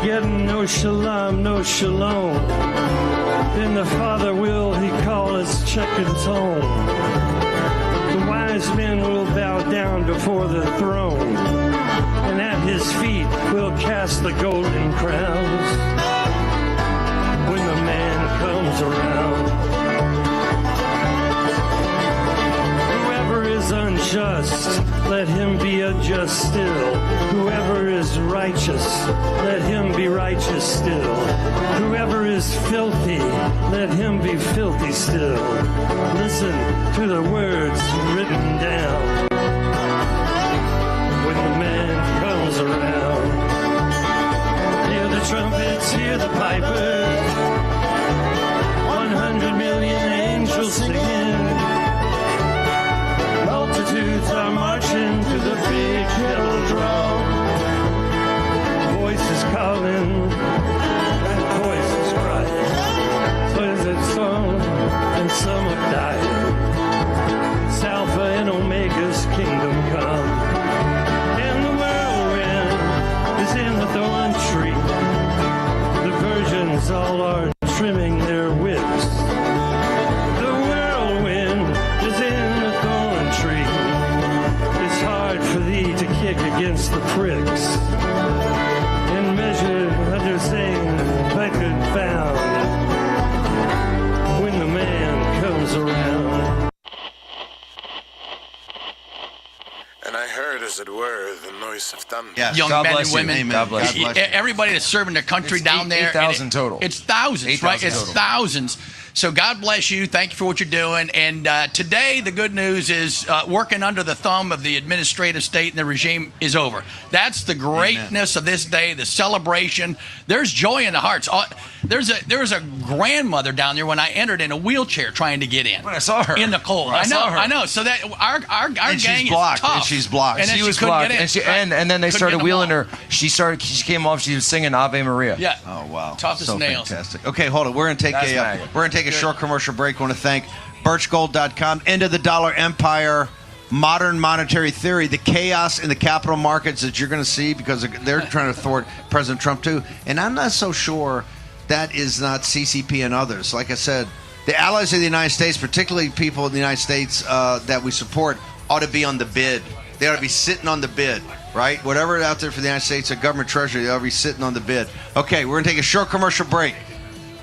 Getting no shalom, no shalom. Then the Father will he call us check and tone. The wise men will bow down before the throne, and at his feet will cast the golden crowns when the man comes around. Whoever is unjust, let him be unjust still. Whoever is righteous, let him be righteous still. Whoever is filthy, let him be filthy still. Listen to the words written down when the man comes around. Hear the trumpets, hear the pipers, 100 million angels singing. Multitudes are marching to the big kettle drum. Voices calling and voices crying. So is it some and some are dying. It's Alpha and Omega's kingdom come, and the whirlwind is in the thorn tree. The virgins all are trimming their whips. The whirlwind is in the thorn tree. It's hard for thee to kick against the pricks, and measure understand but confound when the man comes around. And I heard, as it were, the noise of thunder. Yes. Young God men bless and you. women. Amen. God bless you. Everybody that's serving their country down there. 8,000 total. It's thousands, 8,000 right? It's total. thousands. So God bless you. Thank you for what you're doing. And today, the good news is working under the thumb of the administrative state and the regime is over. That's the greatness of this day, the celebration. There's joy in the hearts. There was a grandmother down there when I entered in a wheelchair trying to get in. When I saw her. In the cold. I know. So that our And gang she's blocked. is tough. And she's blocked. And then She was couldn't blocked, get in. and, and then they Couldn't started get in the wheeling mall. her. She came off. She was singing Ave Maria. Yeah. Oh wow, Tough as so nails. fantastic. Okay, hold on. We're gonna take That's MAGA. a short commercial break. I want to thank birchgold.com. End of the dollar empire. Modern monetary theory, the chaos in the capital markets that you're going to see because they're trying to thwart President Trump too. And I'm not so sure that is not CCP and others. Like I said, the allies of the United States, particularly people in the United States that we support, ought to be on the bid. They ought to be sitting on the bid, right? Whatever out there for the United States, or government treasury, they ought to be sitting on the bid. Okay, we're going to take a short commercial break.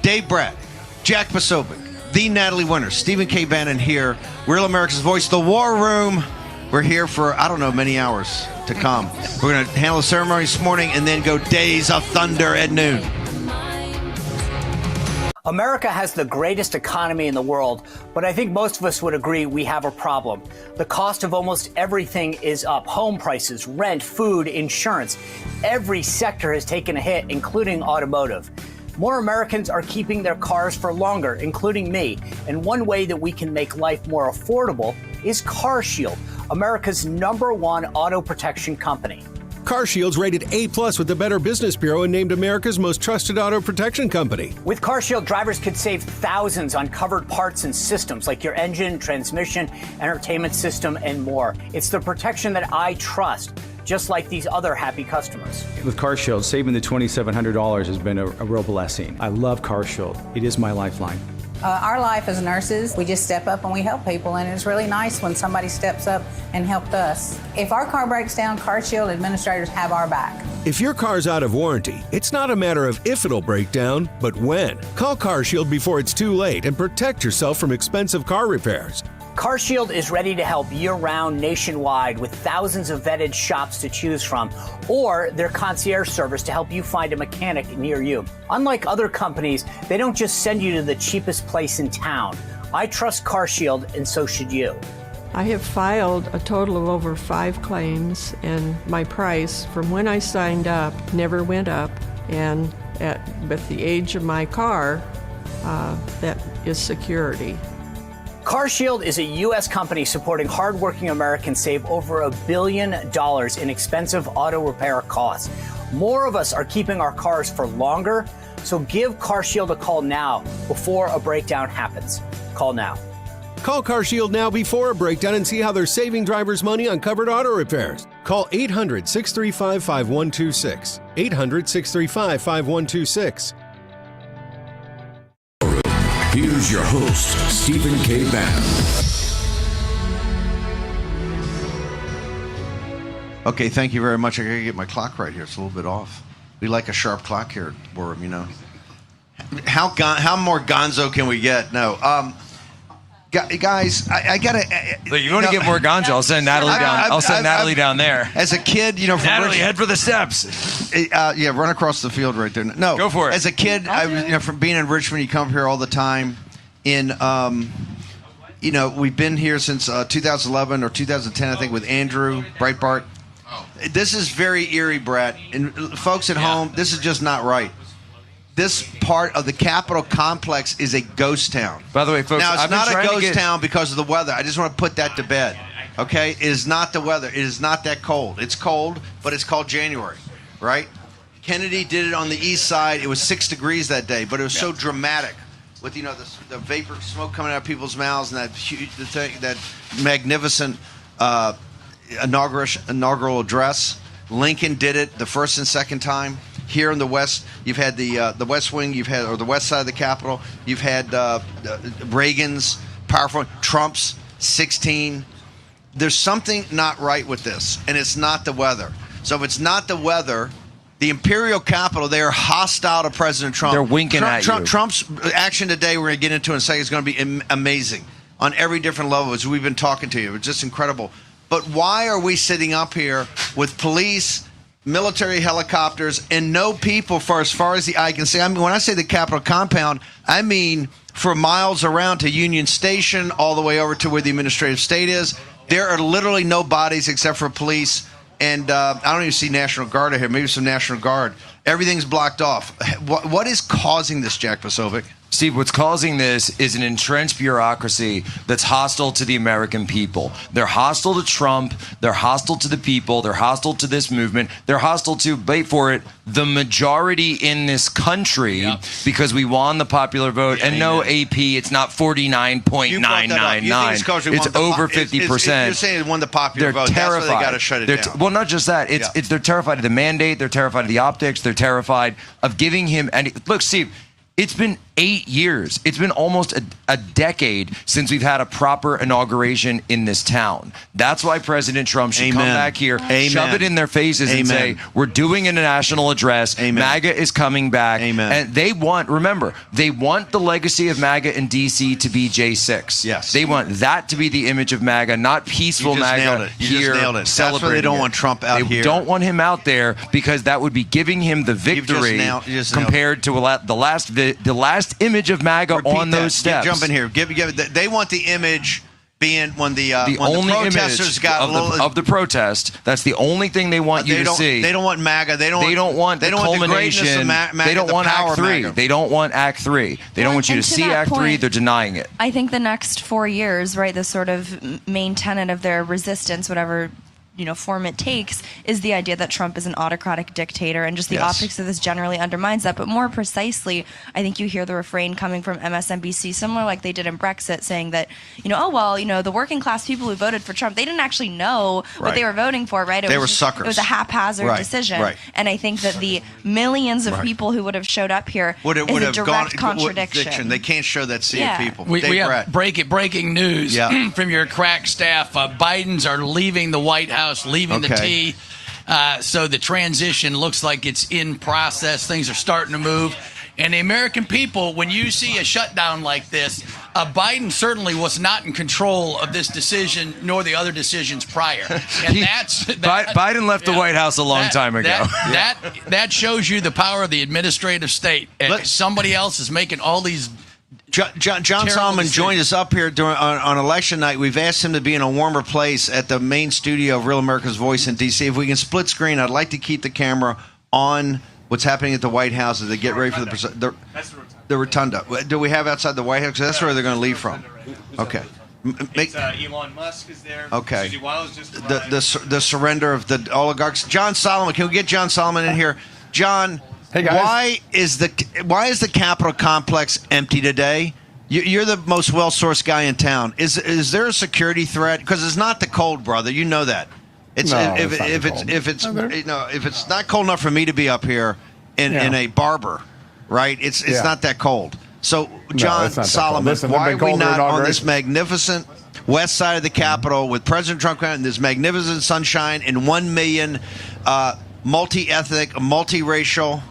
Dave Bratt, Jack Posobiec, the Natalie Winter, Stephen K. Bannon here, Real America's Voice, The War Room. We're We're here for, I don't know, many hours to come. We're going to handle the ceremony this morning and then go Days of Thunder at noon. America has the greatest economy in the world, but I think most of us would agree we have a problem. The cost of almost everything is up. Home prices, rent, food, insurance. Every sector has taken a hit, including automotive. More Americans are keeping their cars for longer, including me. And one way that we can make life more affordable is CarShield, America's #1 auto protection company. CarShield's rated A+ with the Better Business Bureau and named America's most trusted auto protection company. With CarShield, drivers could save thousands on covered parts and systems like your engine, transmission, entertainment system, and more. It's the protection that I trust, just like these other happy customers. With CarShield, saving the $2,700 has been a real blessing. I love CarShield. It is my lifeline. Our life as nurses, we just step up and we help people, and it's really nice when somebody steps up and helped us. If our car breaks down, CarShield administrators have our back. If your car's out of warranty, it's not a matter of if it'll break down, but when. Call CarShield before it's too late and protect yourself from expensive car repairs. CarShield is ready to help year-round nationwide with thousands of vetted shops to choose from, or their concierge service to help you find a mechanic near you. Unlike other companies, they don't just send you to the cheapest place in town. I trust CarShield, and so should you. I have filed a total of over 5 claims, and my price from when I signed up never went up. And with the age of my car, that is security. CarShield is a U.S. company supporting hardworking Americans save over $1 billion in expensive auto repair costs. More of us are keeping our cars for longer, so give CarShield a call now before a breakdown happens. Call now. Call CarShield now before a breakdown and see how they're saving drivers money on covered auto repairs. Call 800-635-5126. 800-635-5126. Here's your host, Stephen K. Bannon. Okay, thank you very much. I gotta get my clock right here. It's a little bit off. We like a sharp clock here at Borum, you know. How more gonzo can we get? No. Guys, I gotta. Look, you want to get more gonzo? I'll send Natalie down. I'll send Natalie down there. As a kid, you know, from Natalie, head for the steps. Yeah, run across the field right there. No, go for it. As a kid, from being in Richmond, you come here all the time. We've been here since 2011 or 2010, I think, with Andrew Breitbart. This is very eerie, Brett, and folks at home. This is just not right. This part of the Capitol complex is a ghost town. By the way, folks, now it's not a ghost town town because of the weather. I just want to put that to bed. Okay, it is not the weather. It is not that cold. It's cold, but it's called January, right? Kennedy did it on the east side. It was 6 degrees that day, but it was so dramatic with the vapor smoke coming out of people's mouths and that magnificent inaugural address. Lincoln did it the first and second time. Here in the West, you've had the West Wing, or the West side of the Capitol. You've had Reagan's powerful, Trump's 16. There's something not right with this, and it's not the weather. So if it's not the weather, the Imperial Capitol, they are hostile to President Trump. They're winking at you. Trump's action today, we're going to get into in a second, is going to be amazing on every different level, as we've been talking to you. It's just incredible. But why are we sitting up here with police, military helicopters, and no people for as far as the eye can see? I mean, when I say the Capitol compound, I mean for miles around to Union Station, all the way over to where the administrative state is. There are literally no bodies except for police, and I don't even see National Guard here. Maybe some National Guard. Everything's blocked off. What is causing this, Jack Posobiec? Steve, what's causing this is an entrenched bureaucracy that's hostile to the American people. They're hostile to Trump. They're hostile to the people. They're hostile to this movement. They're hostile to, wait for it, the majority in this country, because we won the popular vote. And no AP, it's not 49.999. It's over 50%. You're saying it won the popular vote. Terrified. That's why they got to shut it down. Well, not just that. They're terrified of the mandate. They're terrified of the optics. They're terrified of giving him. And look, Steve, it's been 8 years. It's been almost a decade since we've had a proper inauguration in this town. That's why President Trump should come back here, shove it in their faces and say, we're doing a national address. MAGA is coming back. And they want the legacy of MAGA in D.C. to be J6. Yes. They want that to be the image of MAGA, not peaceful MAGA here. Just nailed it. That's why they don't want Trump out here. They don't want him out there because that would be giving him the victory compared to the last image of MAGA on those steps. Jump in here. They want the image being when the only protesters image got of the protest. That's the only thing they want you to see. They don't want MAGA. They don't want the culmination. Of MAGA, they don't want Act 3. MAGA. They don't want Act 3. They don't want you to see Act 3. They're denying it. I think the next 4 years, right, the sort of main tenet of their resistance, whatever form it takes, is the idea that Trump is an autocratic dictator, and just the optics of this generally undermines that. But more precisely, I think you hear the refrain coming from MSNBC, similar like they did in Brexit, saying that, the working class people who voted for Trump, they didn't actually know what they were voting for, right? They were suckers. It was a haphazard decision. Right. And I think that the millions of people who would have showed up here is a direct contradiction. They can't show that sea of people. We have breaking news from your crack staff. Bidens are leaving the White House, leaving the T. So the transition looks like it's in process. Things are starting to move. And the American people, when you see a shutdown like this, Biden certainly was not in control of this decision nor the other decisions prior. And Biden left the White House a long time ago. That shows you the power of the administrative state. Somebody else is making all these. John Solomon joined us up here on election night. We've asked him to be in a warmer place at the main studio of Real America's Voice in D.C. If we can split screen, I'd like to keep the camera on what's happening at the White House as they get ready for the rotunda. Do we have outside the White House? Because that's where they're going to leave from. Okay. Elon Musk is there. Okay. Susie Wiles just the surrender of the oligarchs. John Solomon. Can we get John Solomon in here? John. Hey guys. Why is the Capitol complex empty today? You're the most well-sourced guy in town. Is there a security threat? Because it's not the cold, brother. You know that. If it's not cold enough for me to be up here in a barber, right? It's not that cold. So John Solomon, why are we not on this magnificent west side of the Capitol with President Trump and this magnificent sunshine and 1 million multi-ethnic, multiracial,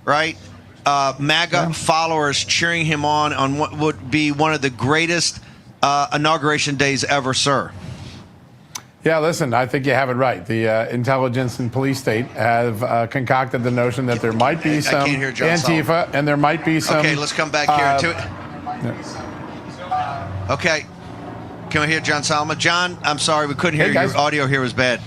right? MAGA followers cheering him on what would be one of the greatest inauguration days ever, sir. Yeah, listen, I think you have it right. The intelligence and police state have concocted the notion that there might be some Antifa and there might be some... Okay, let's come back here to it. Okay. Can we hear John Solomon? John, I'm sorry, we couldn't hear you. Your audio here was bad.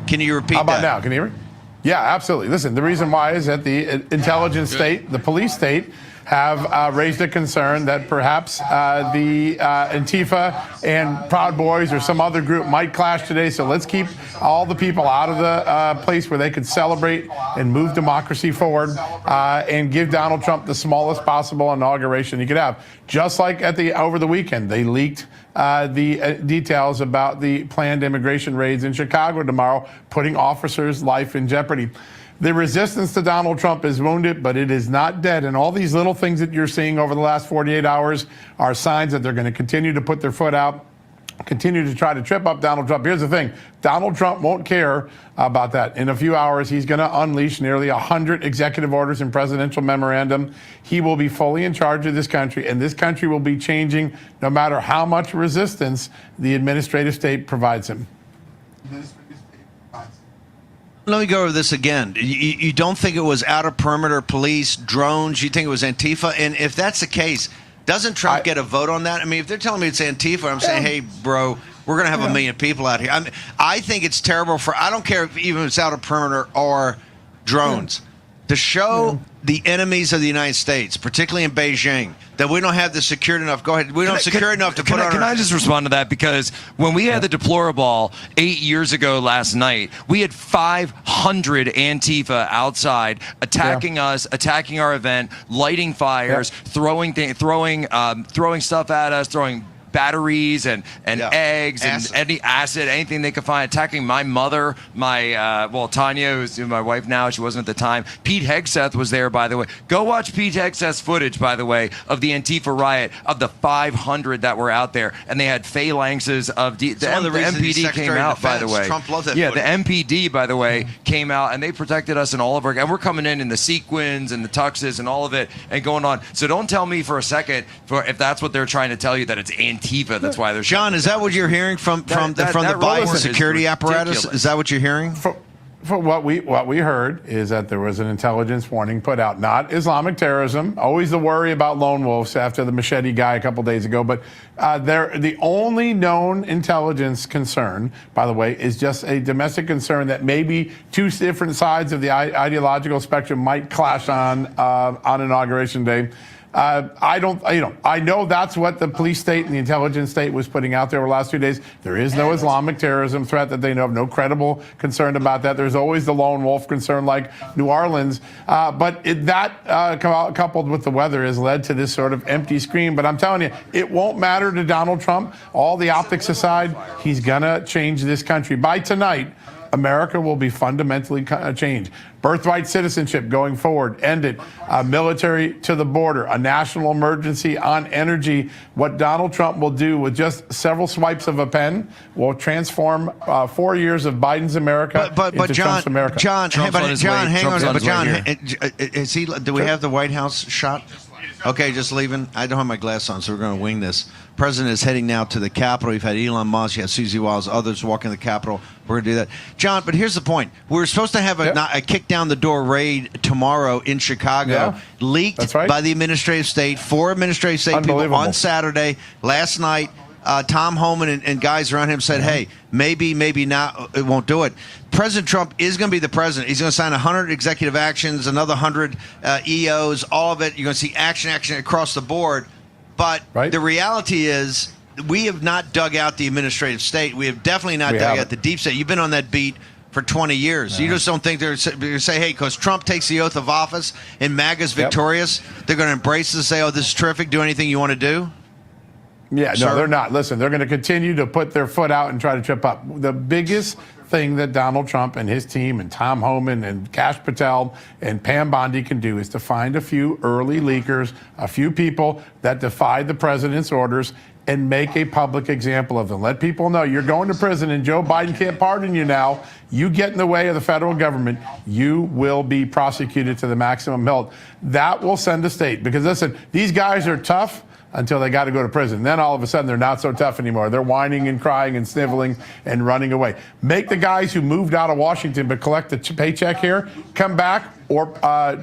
Can you repeat that? How about now? Can you hear me? Yeah, absolutely. Listen, the reason why is that the intelligence state, the police state, have raised a concern that perhaps the Antifa and Proud Boys or some other group might clash today. So let's keep all the people out of the place where they could celebrate and move democracy forward and give Donald Trump the smallest possible inauguration he could have. Just like over the weekend, they leaked the details about the planned immigration raids in Chicago tomorrow, putting officers' life in jeopardy. The resistance to Donald Trump is wounded, but it is not dead. And all these little things that you're seeing over the last 48 hours are signs that they're going to continue to put their foot out, continue to try to trip up Donald Trump. Here's the thing. Donald Trump won't care about that. In a few hours, he's going to unleash nearly 100 executive orders and presidential memorandum. He will be fully in charge of this country, and this country will be changing no matter how much resistance the administrative state provides him. Let me go over this again. You don't think it was outer perimeter police, drones? You think it was Antifa? And if that's the case, doesn't Trump get a vote on that? I mean, if they're telling me it's Antifa, I'm saying, hey, bro, we're going to have 1 million people out here. I think it's terrible I don't care if even it's outer perimeter or drones, to show the enemies of the United States, particularly in Beijing, that we don't have the security enough. Go ahead. We don't have security enough to put on. Can I just respond to that? Because when we had the deplorable 8 years ago last night, we had 500 Antifa outside attacking us, attacking our event, lighting fires, throwing stuff at us, throwing batteries and eggs and any acid, anything they could find, attacking my mother, Tanya, who's my wife now, she wasn't at the time. Pete Hegseth was there, by the way. Go watch Pete Hegseth's footage, by the way, of the Antifa riot, of the 500 that were out there, and they had phalanxes of the MPD came out, by the way. Trump loved that the footage. MPD, by the way, came out, and they protected us in all of our, and we're coming in the sequins and the tuxes and all of it and going on. So don't tell me for a second, if that's what they're trying to tell you, that it's Antifa, that's why they're John, is that what you're hearing from the Biden security apparatus? Is that what you're hearing? For what we heard is that there was an intelligence warning put out, not Islamic terrorism. Always the worry about lone wolves after the machete guy a couple days ago. But the only known intelligence concern, by the way, is just a domestic concern that maybe two different sides of the ideological spectrum might clash on Inauguration Day. I know that's what the police state and the intelligence state was putting out there over the last 2 days. There is no Islamic terrorism threat that they know of, no credible concern about that. There's always the lone wolf concern like New Orleans. But that coupled with the weather has led to this sort of empty screen. But I'm telling you, it won't matter to Donald Trump. All the optics aside, he's going to change this country. By tonight, America will be fundamentally changed. Birthright citizenship going forward, ended. Military to the border, a national emergency on energy. What Donald Trump will do with just several swipes of a pen will transform 4 years of Biden's America into Trump's America. John, hang on. But John, is he? Do we have the White House shot? Okay, just leaving. I don't have my glass on, so we're going to wing this. President is heading now to the Capitol. You've had Elon Musk, you have Susie Wiles, others walking the Capitol. We're going to do that. John, but here's the point. We're supposed to have a kick down the door raid tomorrow in Chicago, leaked by the administrative state, 4 administrative state people on Saturday. Last night, Tom Homan and guys around him said, hey, maybe not, it won't do it. President Trump is going to be the president. He's going to sign 100 executive actions, another 100 EOs, all of it. You're going to see action across the board. But the reality is we have not dug out the administrative state. We have definitely not dug out the deep state. You've been on that beat for 20 years. You just don't think they're going to say, hey, because Trump takes the oath of office and MAGA's victorious, they're going to embrace this and say, oh, this is terrific, do anything you want to do? Yeah, no, they're not. Listen, they're going to continue to put their foot out and try to trip up. The biggest thing that Donald Trump and his team and Tom Homan and Kash Patel and Pam Bondi can do is to find a few early leakers, a few people that defied the president's orders, and make a public example of them. Let people know you're going to prison and Joe Biden can't pardon you now. You get in the way of the federal government, you will be prosecuted to the maximum hilt. That will send a state. Because listen, these guys are tough until they got to go to prison. Then all of a sudden they're not so tough anymore. They're whining and crying and sniveling and running away. Make the guys who moved out of Washington but collect a paycheck here come back or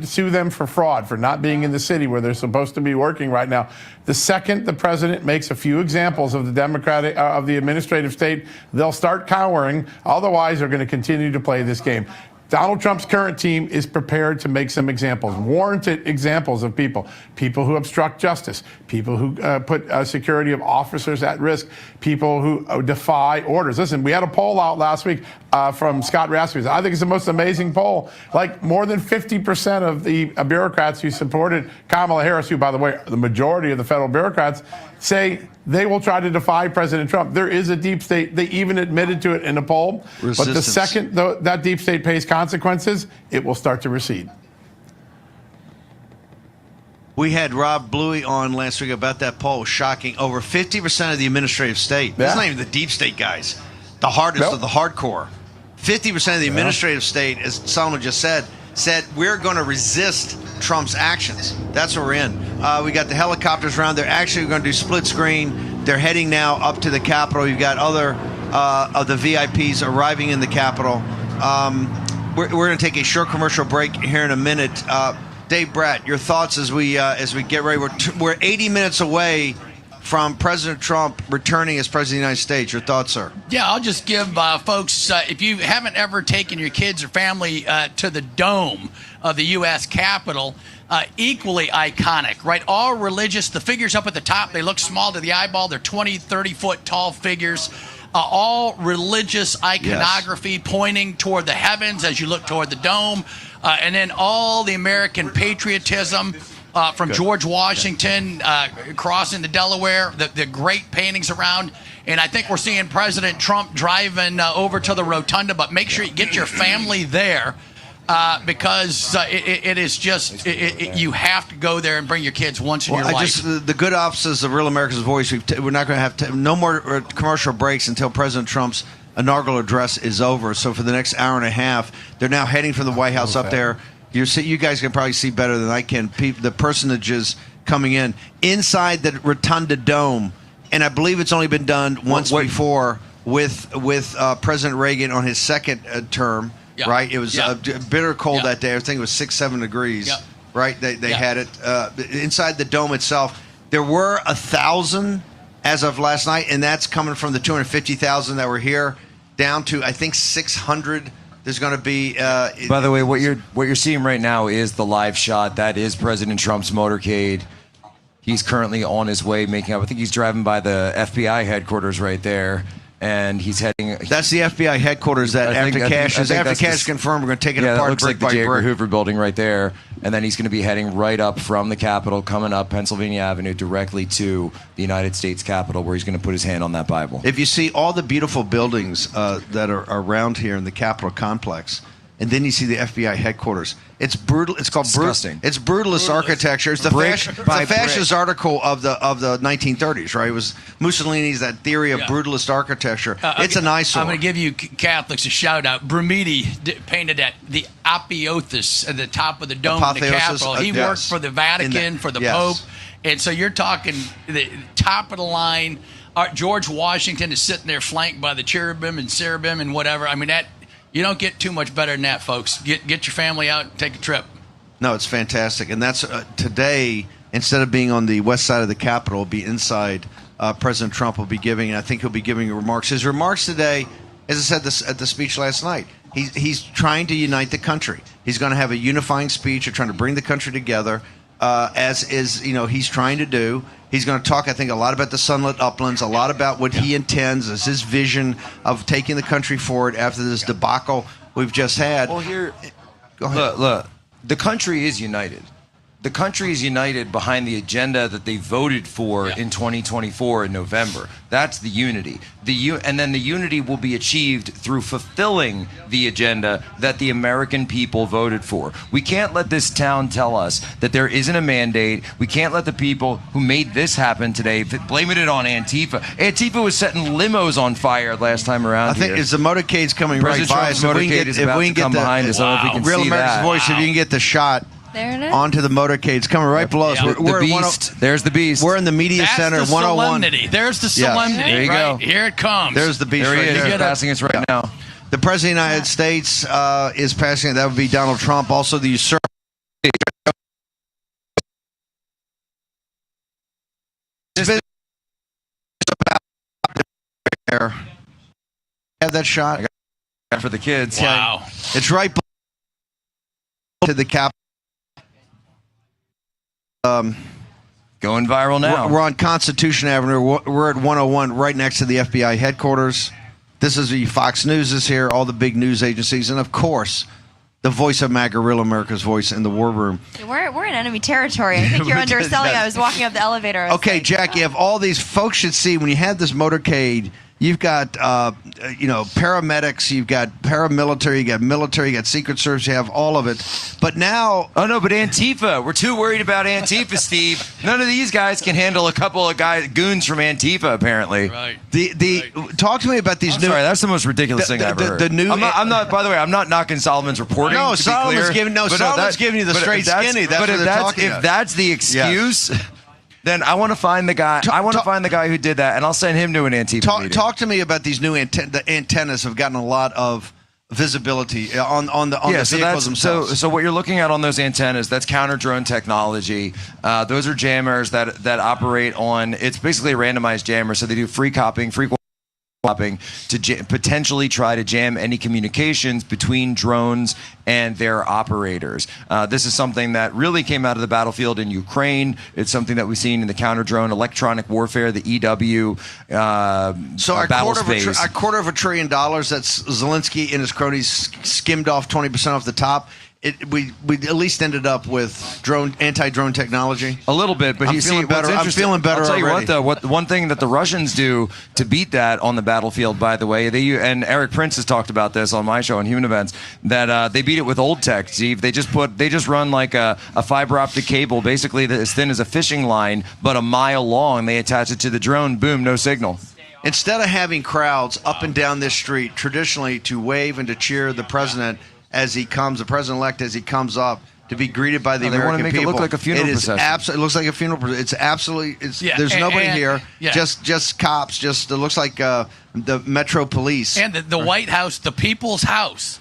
sue them for fraud, for not being in the city where they're supposed to be working right now. The second the president makes a few examples of the of the administrative state, they'll start cowering. Otherwise, they're going to continue to play this game. Donald Trump's current team is prepared to make some examples, warranted examples of people who obstruct justice, people who put security of officers at risk, people who defy orders. Listen, we had a poll out last week from Scott Rasmussen. I think it's the most amazing poll. Like more than 50% of the bureaucrats who supported Kamala Harris, who, by the way, the majority of the federal bureaucrats, say they will try to defy President Trump. There is a deep state. They even admitted to it in a poll. Resistance. But the second that deep state pays consequences, it will start to recede. We had Rob Bluey on last week about that poll. Shocking. Over 50% of the administrative state. That's not even the deep state guys. The hardest of the hardcore. 50% of the administrative state, as Solomon just said we're going to resist Trump's actions. That's what we're in. We got the helicopters around. They're actually going to do split screen. They're heading now up to the Capitol. You've got other of the VIPs arriving in the Capitol. We're going to take a short commercial break here in a minute. Dave Bratt, your thoughts as we get ready. We're 80 minutes away from President Trump returning as President of the United States. Your thoughts, sir? Yeah, I'll just give folks, if you haven't ever taken your kids or family to the dome of the U.S. Capitol, equally iconic, right? All religious. The figures up at the top, they look small to the eyeball. They're 20, 30-foot tall figures. All religious iconography pointing toward the heavens as you look toward the dome. And then all the American patriotism. from George Washington crossing the Delaware, the great paintings around. And I think we're seeing President Trump driving over to the rotunda, but make sure you get your family there. Because it is just you have to go there and bring your kids once in your life. The good offices of Real America's Voice. We're not going to have no more commercial breaks until President Trump's inaugural address is over. So for the next hour and a half, they're now heading from the White House up there. You guys can probably see better than I can. The personages coming inside the Rotunda Dome, and I believe it's only been done once before with President Reagan on his second term. Yeah. Right, it was bitter cold that day. I think it was 6-7 degrees. Yeah. Right, they had it inside the dome itself. There were 1,000 as of last night, and that's coming from the 250,000 that were here down to I think 600. There's going to be. By the way, what you're seeing right now is the live shot. That is President Trump's motorcade. He's currently on his way making up. I think he's driving by the FBI headquarters right there. And he's heading. That's the FBI headquarters. After cash is confirmed, we're going to take it apart. That looks brick like the by J. Edgar brick. Hoover building right there. And then he's going to be heading right up from the Capitol, coming up Pennsylvania Avenue directly to the United States Capitol, where he's going to put his hand on that Bible. If you see all the beautiful buildings that are around here in the Capitol complex, and then you see the FBI headquarters, it's brutal. It's called disgusting. It's brutalist architecture. It's the fascist article of the 1930s, right? It was Mussolini's that theory of brutalist architecture. It's an eyesore. I'm going to give you Catholics a shout out. Brumidi painted at the apotheosis at the top of the dome in the Capitol. He worked for the Vatican, for the Pope, and so you're talking the top of the line. George Washington is sitting there flanked by the cherubim and seraphim and whatever. I mean that. You don't get too much better than that, folks. Get your family out and take a trip. No, it's fantastic. And that's today, instead of being on the west side of the Capitol, will be inside. President Trump will be giving, and I think he'll be giving remarks. His remarks today, as I said at the speech last night, he's trying to unite the country. He's going to have a unifying speech of trying to bring the country together, as he's trying to do. He's going to talk, I think, a lot about the sunlit uplands, a lot about what he intends as his vision of taking the country forward after this debacle we've just had. Well, here, go ahead. Look, the country is united. The country is united behind the agenda that they voted for in 2024 in November. That's the unity. And then the unity will be achieved through fulfilling the agenda that the American people voted for. We can't let this town tell us that there isn't a mandate. We can't let the people who made this happen today blaming it on Antifa. Antifa was setting limos on fire last time around. I think it's the motorcade's coming right by us. If we can get behind us, I don't know if we can Real see America's that. Voice, if you can get the shot. There it is. Onto the motorcade. It's coming right below us. The beast. There's the beast. We're in the media center, That's the 101. solemnity. There's the solemnity. There you right? go. Here it comes. There's the beast. There he right is. there. Passing us right now. The President of the United States is passing it. That would be Donald Trump. Also, the usurper. Have that shot for the kids. Wow. It's right to the Capitol. Going viral now. We're on Constitution Avenue. We're at 101, right next to the FBI headquarters. This is the Fox News is here, all the big news agencies, and of course, the voice of MAGA, Real America's Voice, in the war room. We're in enemy territory. I think you're underselling. I was walking up the elevator. Okay, Jack, you have all these folks should see when you have this motorcade. You've got, paramedics, you've got paramilitary, you got military, you got Secret Service, you have all of it. But now... Oh, no, but Antifa. We're too worried about Antifa, Steve. None of these guys can handle a couple of goons from Antifa, apparently. Right. Talk to me about these new... Sorry, that's the most ridiculous thing I've ever heard. I'm not, by the way, I'm not knocking Solomon's reporting, No, to be clear. Solomon's giving you the straight skinny. That's what they're talking about. If that's the excuse... Yes. Then I want to find the guy. I want to find the guy who did that, and I'll send him to an Antifa meeting. Talk to me about these new the antennas. Have gotten a lot of visibility on the vehicles themselves. So what you're looking at on those antennas, that's counter drone technology. Those are jammers that operate on. It's basically a randomized jammer. So they do frequency swapping to potentially try to jam any communications between drones and their operators. This is something that really came out of the battlefield in Ukraine. It's something that we've seen in the counter-drone electronic warfare, the EW battle space. $250 billion that Zelensky and his cronies skimmed off 20% off the top we at least ended up with anti-drone technology. A little bit, but I'm feeling better. I'm feeling better I'll tell you already. what, one thing that the Russians do to beat that on the battlefield, by the way, and Eric Prince has talked about this on my show on Human Events, that they beat it with old tech, Steve. They just run like a fiber optic cable, basically as thin as a fishing line, but a mile long. They attach it to the drone. Boom, no signal. Instead of having crowds up and down this street traditionally to wave and to cheer the president as he comes, the president-elect as he comes up, to be greeted by the American people. They want to make it look like a funeral procession. It looks like a funeral procession. It's absolutely. There's nobody here. Yeah. Just cops. It looks like the Metro Police and the White House, the People's House.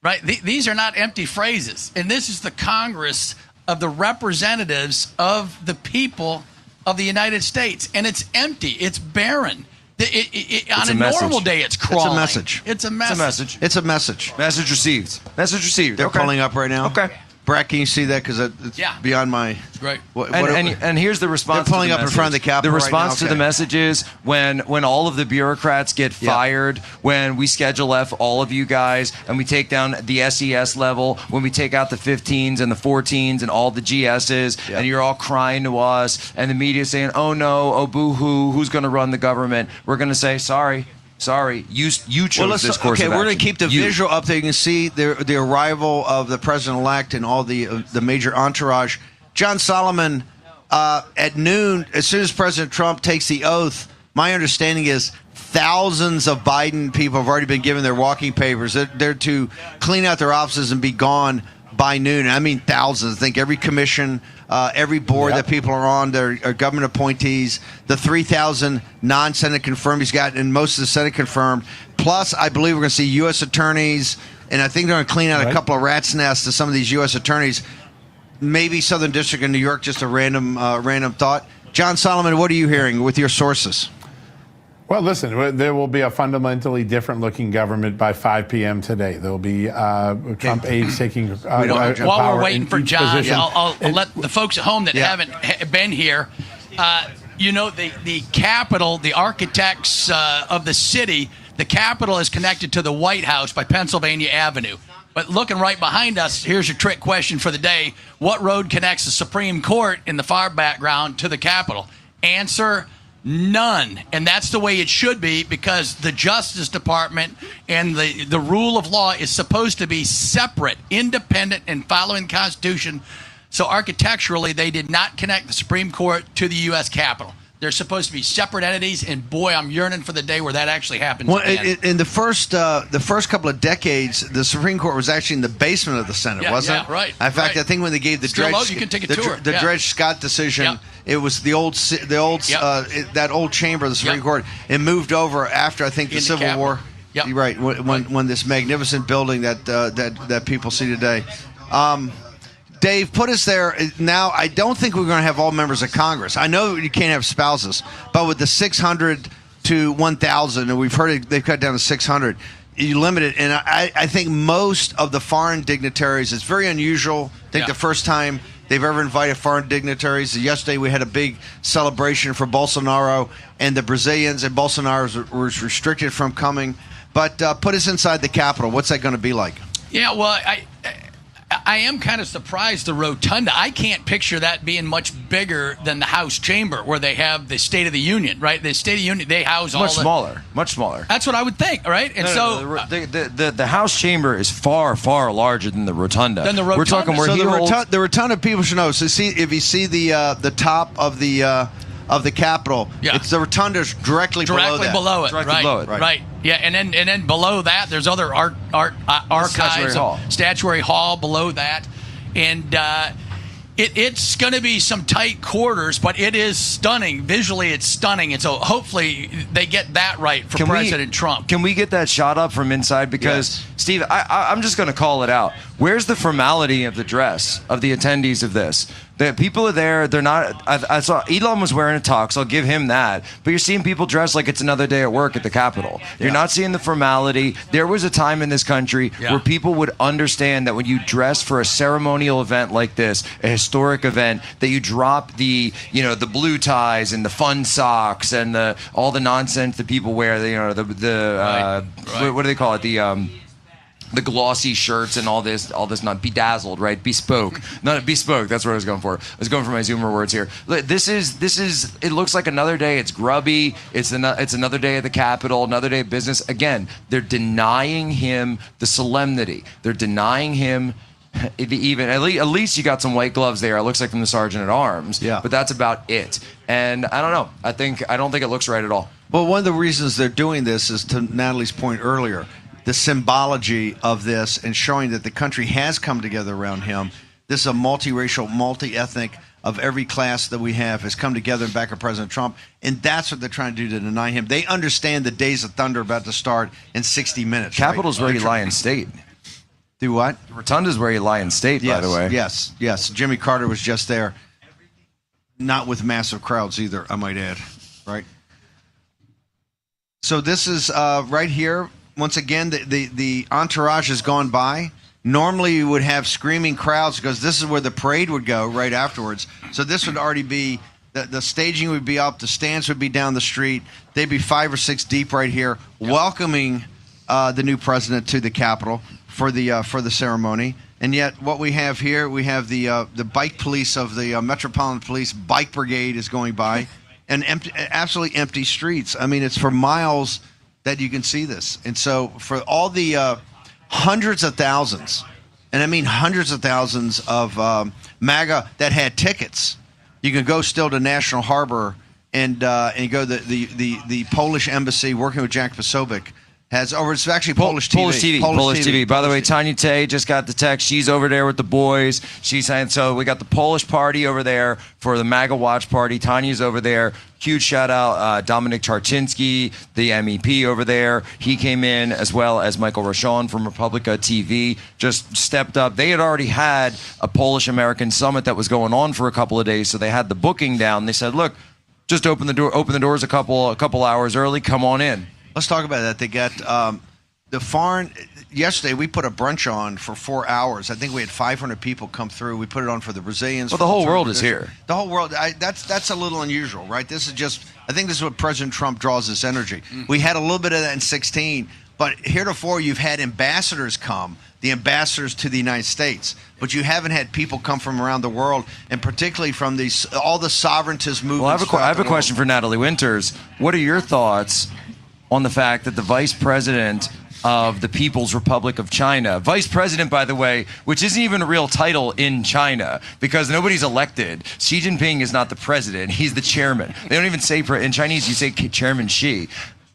Right. These are not empty phrases, and this is the Congress of the representatives of the people of the United States, and it's empty. It's barren. On a normal day, it's crawling. It's a message. It's a message. It's a message. Message received. Message received. They're pulling up right now. Okay. Brad, can you see that? Because it's beyond my... Right. And here's the response. They're pulling to the up message. in front of the Capitol. The response right now. to the message is when all of the bureaucrats get fired, when we schedule F all of you guys, and we take down the SES level, when we take out the 15s and the 14s and all the GSs, and you're all crying to us, and the media saying, "Oh no, oh boo-hoo, who's going to run the government?" We're going to say, "Sorry, you chose this course of action." We're going to keep the visual up there. You can see the arrival of the president-elect and all the major entourage. John Solomon, at noon, as soon as President Trump takes the oath, my understanding is thousands of Biden people have already been given their walking papers. They're to clean out their offices and be gone by noon. I mean thousands. I think every commission, every board that people are on, they're government appointees. The 3,000 non-Senate confirmed he's got, and most of the Senate confirmed. Plus, I believe we're going to see U.S. attorneys, and I think they're going to clean out a couple of rat's nests to some of these U.S. attorneys. Maybe Southern District in New York, just a random thought. John Solomon, what are you hearing with your sources? Well, listen, there will be a fundamentally different-looking government by 5 p.m. today. There will be Trump aides taking while we're waiting for John, I'll let the folks at home that haven't been here, the Capitol, the architects of the city, the Capitol is connected to the White House by Pennsylvania Avenue. But looking right behind us, here's your trick question for the day. What road connects the Supreme Court in the far background to the Capitol? Answer: none. And that's the way it should be, because the Justice Department and the rule of law is supposed to be separate, independent, and following the Constitution. So architecturally, they did not connect the Supreme Court to the U.S. Capitol. They're supposed to be separate entities, and boy, I'm yearning for the day where that actually happens. Well, in the first couple of decades, the Supreme Court was actually in the basement of the Senate, wasn't it? Right. In fact, I think when they gave the Dred, you can take a tour. The Dred Scott decision, it was the old that old chamber of the Supreme Court. It moved over after, I think, the Civil War. You're right. When this magnificent building that people see today. Dave, put us there. Now, I don't think we're going to have all members of Congress. I know you can't have spouses, but with the 600 to 1,000, and we've heard they've cut down to 600, you limit it. And I think most of the foreign dignitaries, it's very unusual. I think the first time they've ever invited foreign dignitaries. Yesterday we had a big celebration for Bolsonaro and the Brazilians, and Bolsonaro was restricted from coming. But put us inside the Capitol. What's that going to be like? Yeah, well, I am kind of surprised the rotunda. I can't picture that being much bigger than the House chamber where they have the State of the Union, right? The State of the Union, they house all much smaller. That's what I would think, right? And the House chamber is far, far larger than the rotunda. We're talking the rotunda, people should know. So if you see the top of the Capitol, it's the rotunda's directly below it. Right. Yeah, and then below that, there's other archives, Statuary Hall below that, and it's going to be some tight quarters, but it is stunning. Visually, it's stunning, and so hopefully they get that right for President Trump. Can we get that shot up from inside? Because, Steve, I'm just going to call it out. Where's the formality of the dress of the attendees of this? The people are there. They're not. I saw Elon was wearing a tux. I'll give him that. But you're seeing people dressed like it's another day at work at the Capitol. You're not seeing the formality. There was a time in this country where people would understand that when you dress for a ceremonial event like this, a historic event, that you drop the blue ties and the fun socks and all the nonsense that people wear. What do they call it? the glossy shirts and all this not bedazzled, right? Bespoke. Not bespoke, that's what I was going for. I was going for my Zoomer words here. This is it looks like another day. It's grubby. It's another day at the Capitol, another day of business. Again, they're denying him the solemnity. They're denying him even at least you got some white gloves there. It looks like from the Sergeant at Arms. Yeah. But that's about it. And I don't know. I don't think it looks right at all. Well, one of the reasons they're doing this is, to Natalie's point earlier, the symbology of this and showing that the country has come together around him. This is a multiracial, multi-ethnic of every class that we have has come together in back of President Trump, and that's what they're trying to do to deny him. They understand the days of thunder are about to start in 60 minutes. Capitol's where you lie in state. Do what? Rotunda's where you lie in state, by the way. Yes. Jimmy Carter was just there. Not with massive crowds either, I might add. Right? So this is right here. Once again, the entourage has gone by. Normally you would have screaming crowds because this is where the parade would go right afterwards. So this would already be, the staging would be up, the stands would be down the street. They'd be 5 or 6 deep right here, welcoming the new president to the Capitol for the ceremony. And yet what we have here, we have the bike police of the Metropolitan Police Bike Brigade is going by, and absolutely empty streets. I mean, it's for miles that you can see this. And so for all the hundreds of thousands, and I mean hundreds of thousands of MAGA that had tickets, you can go still to National Harbor and go to the Polish embassy working with Jack Posobiec. It's actually Polish TV. Polish TV. By the way, Tanya Tay just got the text. She's over there with the boys. She's saying, so we got the Polish party over there for the MAGA watch party. Tanya's over there. Huge shout out, Dominic Charczynski, the MEP over there. He came in, as well as Michael Rochon from Republica TV, just stepped up. They had already had a Polish-American summit that was going on for a couple of days, so they had the booking down. They said, look, just open the doors a couple hours early. Come on in. Let's talk about that. They got the foreign. Yesterday, we put a brunch on for 4 hours. I think we had 500 people come through. We put it on for the Brazilians. Well, the whole world is here. The whole world. That's a little unusual, right? This is just. I think this is what President Trump draws this energy. We had a little bit of that in 2016, but heretofore you've had ambassadors come, the ambassadors to the United States, but you haven't had people come from around the world, and particularly from all the sovereigntist movements. Well, I have a question for Natalie Winters. What are your thoughts on the fact that the vice president of the People's Republic of China, vice president, by the way, which isn't even a real title in China because nobody's elected. Xi Jinping is not the president. He's the chairman. They don't even say, in Chinese, you say Chairman Xi.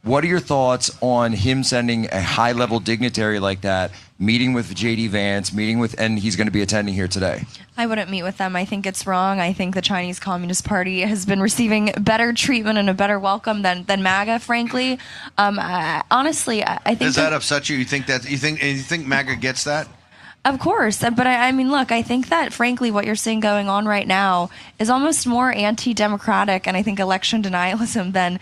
What are your thoughts on him sending a high-level dignitary like that, meeting with J.D. Vance, and he's going to be attending here today? I wouldn't meet with them. I think it's wrong. I think the Chinese Communist Party has been receiving better treatment and a better welcome than MAGA, frankly. Honestly, I think... Does that upset you? You think MAGA gets that? Of course. But I mean, look, I think that, frankly, what you're seeing going on right now is almost more anti-democratic and I think election denialism than,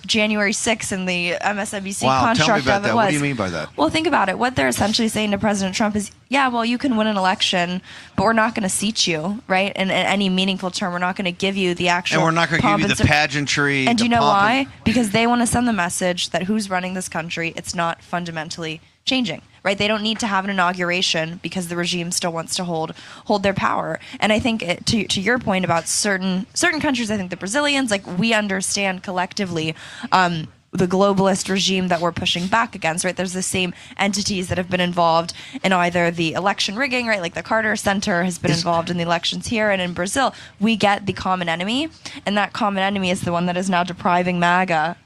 January 6th and the MSNBC construct tell me about of it that. was. What do you mean by that? Well, think about it. What they're essentially saying to President Trump is, yeah, well, you can win an election, but we're not going to seat you, right? In any meaningful term, we're not going to give you the actual. And we're not going to give you the pageantry. And do you know why? Because they want to send the message that who's running this country, it's not fundamentally changing, right? They don't need to have an inauguration because the regime still wants to hold their power. And I think to your point about certain countries, I think the Brazilians, like, we understand collectively the globalist regime that we're pushing back against, right? There's the same entities that have been involved in either the election rigging, right? Like the Carter Center has been involved in the elections here and in Brazil. We get the common enemy, and that common enemy is the one that is now depriving MAGA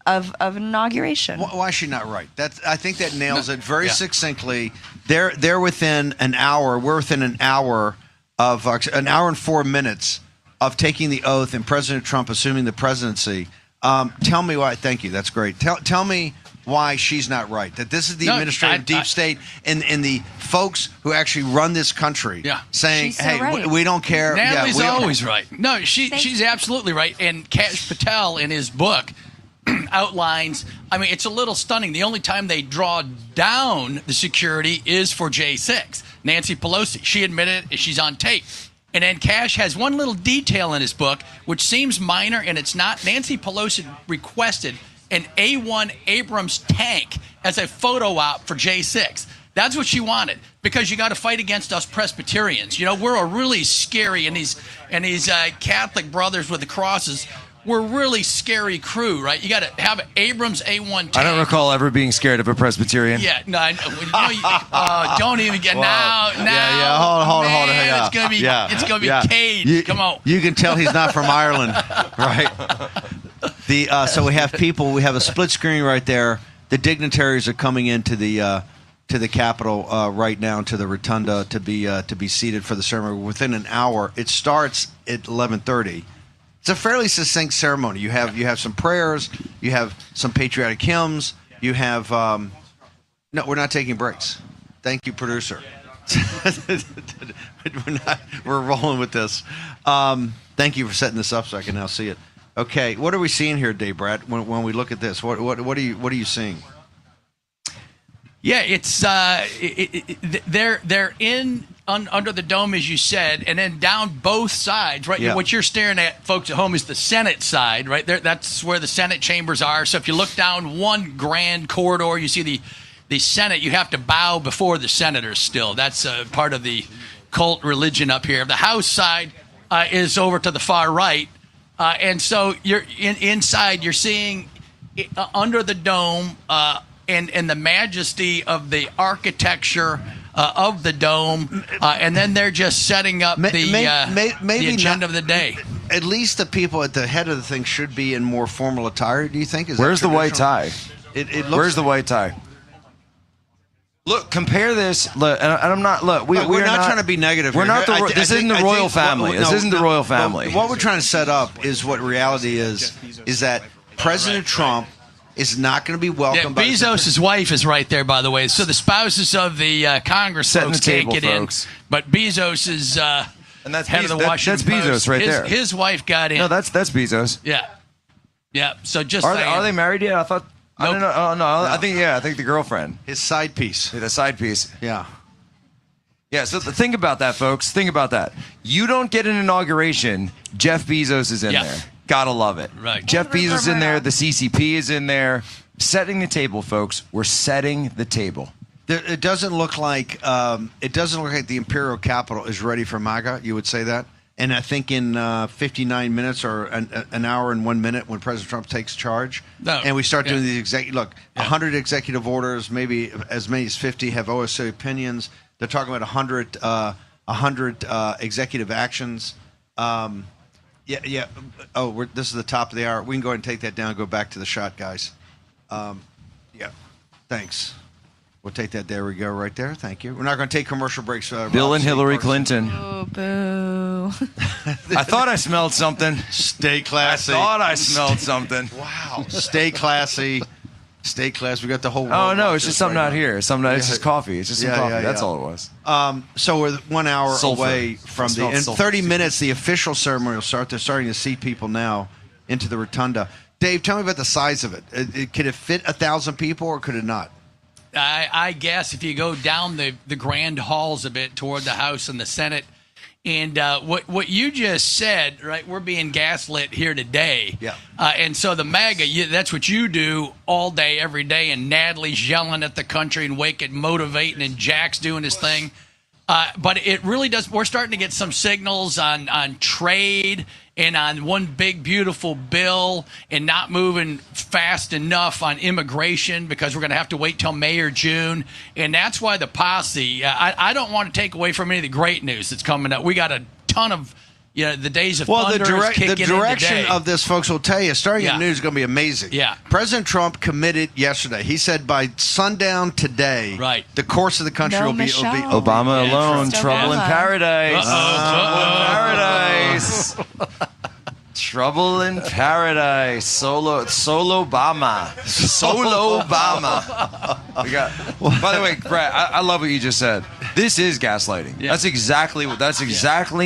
of inauguration. Why is she not right? I think that nails it very succinctly. They're within an hour. We're within an hour of an hour and 4 minutes of taking the oath and President Trump assuming the presidency. Tell me why. Thank you. That's great. Tell me why she's not right. That this is the administrative deep state and the folks who actually run this country saying, hey, right. we don't care. Natalie's always right. No, she's absolutely right. And Kash Patel in his book outlines, I mean, it's a little stunning. The only time they draw down the security is for J6. Nancy Pelosi. She admitted it. She's on tape. And then Kash has one little detail in his book, which seems minor, and it's not. Nancy Pelosi requested an A1 Abrams tank as a photo op for J6. That's what she wanted, because you got to fight against us Presbyterians. You know, we're a really scary, and these Catholic brothers with the crosses, we're a really scary crew, right? You got to have an Abrams A1 tank. I don't recall ever being scared of a Presbyterian. Yeah, no, don't even get now. Yeah. Hold on. It's gonna be caged. Come on. You can tell he's not from Ireland, right? So we have people. We have a split screen right there. The dignitaries are coming into the Capitol right now, to the rotunda, to be seated for the ceremony within an hour. It starts at 11:30. It's a fairly succinct ceremony. You have some prayers. You have some patriotic hymns. You have no, we're not taking breaks. Thank you, producer. We're rolling with this. Thank you for setting this up so I can now see it. Okay, what are we seeing here, Dave Brad? When we look at this, what are you seeing? Yeah, it's they're in under the dome, as you said, and then down both sides, right? Yeah. What you're staring at, folks at home, is the Senate side, right there. That's where the Senate chambers are. So if you look down one grand corridor, you see the Senate. You have to bow before the senators. Still, that's part of the cult religion up here. The House side is over to the far right, and so you're inside. You're seeing under the dome. And the majesty of the architecture of the dome, and then they're just setting up the agenda of the day. At least the people at the head of the thing should be in more formal attire. Do you think? Where's the white tie? Where's the white tie? Look, compare this. Look, and I'm not. Look, we're not trying to be negative. We're here. not. This isn't the royal family. This isn't the royal family. What we're trying to set up is what reality is that President Trump is not going to be welcomed. Yeah, Bezos' wife is right there, by the way. So the spouses of the Congress folks can't get in, but Bezos is and that's head of the Washington Post. That's Bezos right there. His wife got in. No, that's Bezos. Yeah. So just are they married yet? I thought. Nope. I don't know. Oh no, I think the girlfriend. His side piece. The side piece. Yeah. Yeah, so think about that, folks. Think about that. You don't get an inauguration. Jeff Bezos is in there. Gotta love it. Right. Jeff Bezos is in there. The CCP is in there. Setting the table, folks. We're setting the table. It doesn't look like the Imperial Capitol is ready for MAGA. You would say that, and I think in 59 minutes or an hour and 1 minute, when President Trump takes charge, and we start doing the 100 executive orders, maybe as many as 50 have OSC opinions. They're talking about 100 executive actions. Yeah. Oh, this is the top of the hour. We can go ahead and take that down and go back to the shot, guys. Yeah. Thanks. We'll take that. There we go, right there. Thank you. We're not going to take commercial breaks. Bill and Hillary Clinton. Oh, boo. I thought I smelled something. Stay classy. I thought I smelled something. Wow. Stay classy. Stay classy. We got the whole world. Oh, no, it's just something out here. It's just coffee. It's just some coffee. That's all it was. So we're 1 hour away from in 30 minutes, the official ceremony will start. They're starting to see people now into the rotunda. Dave, tell me about the size of it. Could it fit 1,000 people or could it not? I guess if you go down the grand halls a bit toward the House and the Senate, and what you just said, right? We're being gaslit here today. Yeah. And so the MAGA, that's what you do all day, every day, and Natalie's yelling at the country and motivating, and Jack's doing his thing. But it really does. We're starting to get some signals on trade and on one big, beautiful bill, and not moving fast enough on immigration, because we're going to have to wait till May or June. And that's why the posse, I don't want to take away from any of the great news that's coming up. We got a ton of, the days of thunder the direction of this, folks, will tell you, starting at noon is going to be amazing. Yeah. President Trump committed yesterday. He said by sundown today, the course of the country will be Obama alone, trouble in paradise. Paradise. Trouble in paradise. Solo Obama. By the way, Brad, I love what you just said. This is gaslighting. Yeah. That's exactly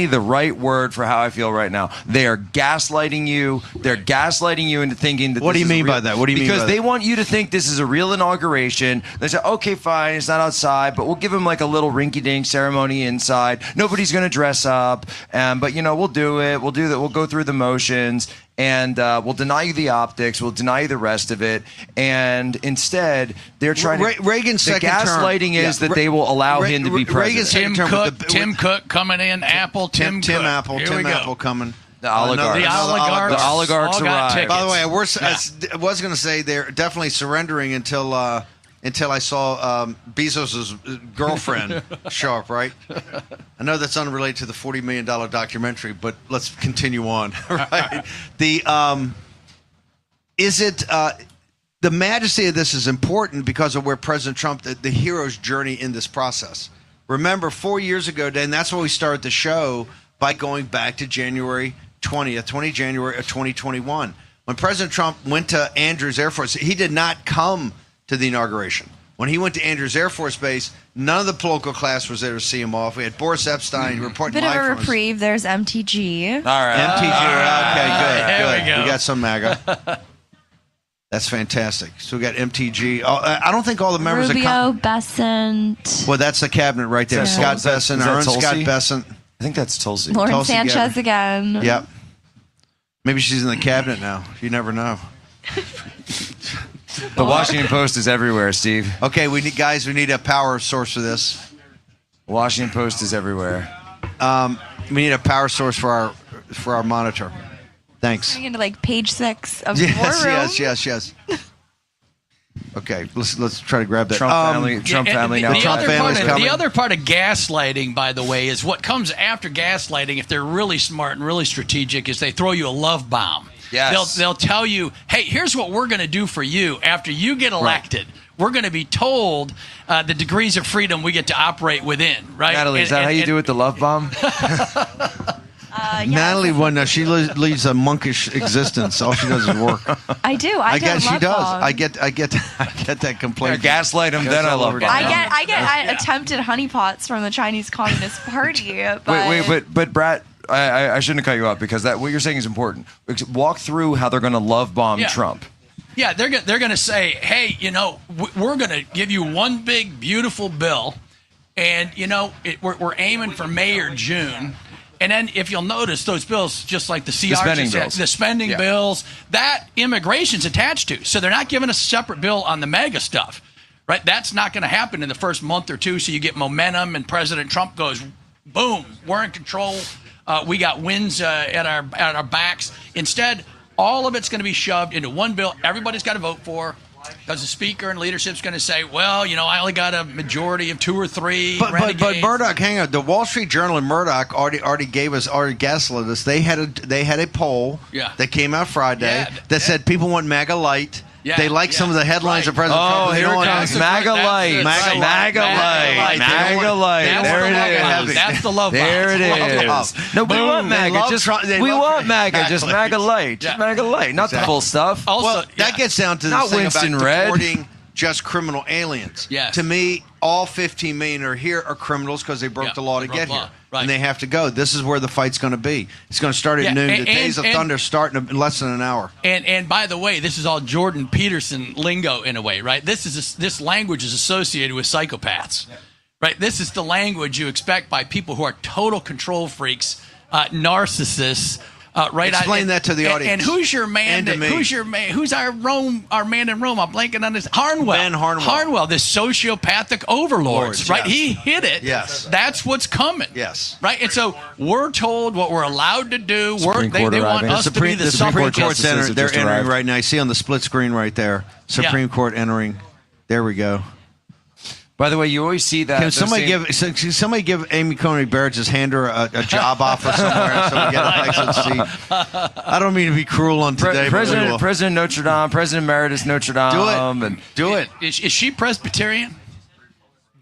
the right word for how I feel right now. They are gaslighting you. They're gaslighting you into thinking that. What do you mean by that? What do you mean? Because they want you to think this is a real inauguration. They say, okay, fine, it's not outside, but we'll give them like a little rinky-dink ceremony inside. Nobody's going to dress up, but we'll do it. We'll do that. We'll go through the motions. and we'll deny you the optics, we'll deny you the rest of it, and instead they're trying to. Reagan's the second term. gaslighting is that they will allow him to be president. Tim Cook coming in. Apple. Tim Apple coming. The oligarchs. The oligarchs arrived. By the way, I was going to say they're definitely surrendering until I saw Bezos' girlfriend show up, right? I know that's unrelated to the $40 million documentary, but let's continue on, right? The majesty of this is important because of where President Trump, the hero's journey in this process. Remember, 4 years ago, Dan, that's why we started the show by going back to January 20th, 20 January of 2021. When President Trump went to Andrews Air Force, he did not come to the inauguration. When he went to Andrews Air Force Base, none of the political class was there to see him off. We had Boris Epstein reporting live Bit of a from reprieve. There's MTG. All right. MTG. Okay, good. we go. We got some MAGA. That's fantastic. So we got MTG. I don't think all the members Rubio, Bessent. Well, that's the cabinet right there. Scott Bessent, Aaron Scott Bessent. I think that's Tulsi. Lauren Tulsi Sanchez Gabbard. again. Yep. Maybe she's in the cabinet now. You never know. The Washington Post is everywhere, Steve. Okay, we need a power source for this. Washington Post is everywhere. We need a power source for our monitor. Thanks. Going into like page 6 of the war room. Yes. Okay, let's try to grab that. Trump family now. The other part of gaslighting, by the way, is what comes after gaslighting. If they're really smart and really strategic, is they throw you a love bomb. Yes. They'll tell you, hey, here's what we're going to do for you after you get elected. Right. We're going to be told the degrees of freedom we get to operate within, right? Natalie, is that how you do it, the love bomb? Natalie, she leads a monkish existence. All she does is work. I do. I get she does. I get that complaint. Gaslight him, then I love it. I get attempted honeypots from the Chinese Communist Party. But Brad, I shouldn't have cut you off because what you're saying is important. Walk through how they're going to love bomb Trump. Yeah, they're going to say, hey, we're going to give you one big beautiful bill, and we're aiming for May or June. And then if you'll notice, those bills, just like the spending bills, that immigration's attached to. So they're not giving us a separate bill on the MAGA stuff, right? That's not going to happen in the first month or two. So you get momentum and President Trump goes, boom, we're in control. We got wins at our backs. Instead, all of it's going to be shoved into one bill everybody's got to vote for. Because the speaker and leadership's going to say, well, I only got a majority of 2 or 3. But Murdoch, hang on. The Wall Street Journal and Murdoch already gaslit us. They had a poll that came out Friday that said people want MAGA light. They like some of the headlines of President Trump. Oh, here it comes. MAGA light. MAGA light. There it is. That's the love bomb. There it is. No, we want MAGA. We want MAGA. Just MAGA light. Just MAGA light. Not the full stuff. Well, that gets down to the thing about deporting just criminal aliens. Yes. To me, all 15 million are here are criminals because they broke the law to get here. Right. And they have to go. This is where the fight's going to be. It's going to start at noon. The Days of Thunder start in less than an hour. And by the way, this is all Jordan Peterson lingo in a way, right? This language is associated with psychopaths, right? This is the language you expect by people who are total control freaks, narcissists. Right. Explain that to the audience. And who's your man? Who's our man in Rome? I'm blanking on this. Harnwell. Ben Harnwell. This sociopathic overlords, right? Yes. He hit it. Yes. That's what's coming. Yes. Right. And so we're told what we're allowed to do. They want us to be the Supreme Court's entering. They're entering right now. You see on the split screen right there. Supreme Court entering. There we go. By the way, you always see that. Can somebody give Amy Coney Barrett, just hand her a job offer somewhere so we get an exit seat? I don't mean to be cruel on today, President Notre Dame, President Emeritus Notre Dame. Do it. Is she Presbyterian?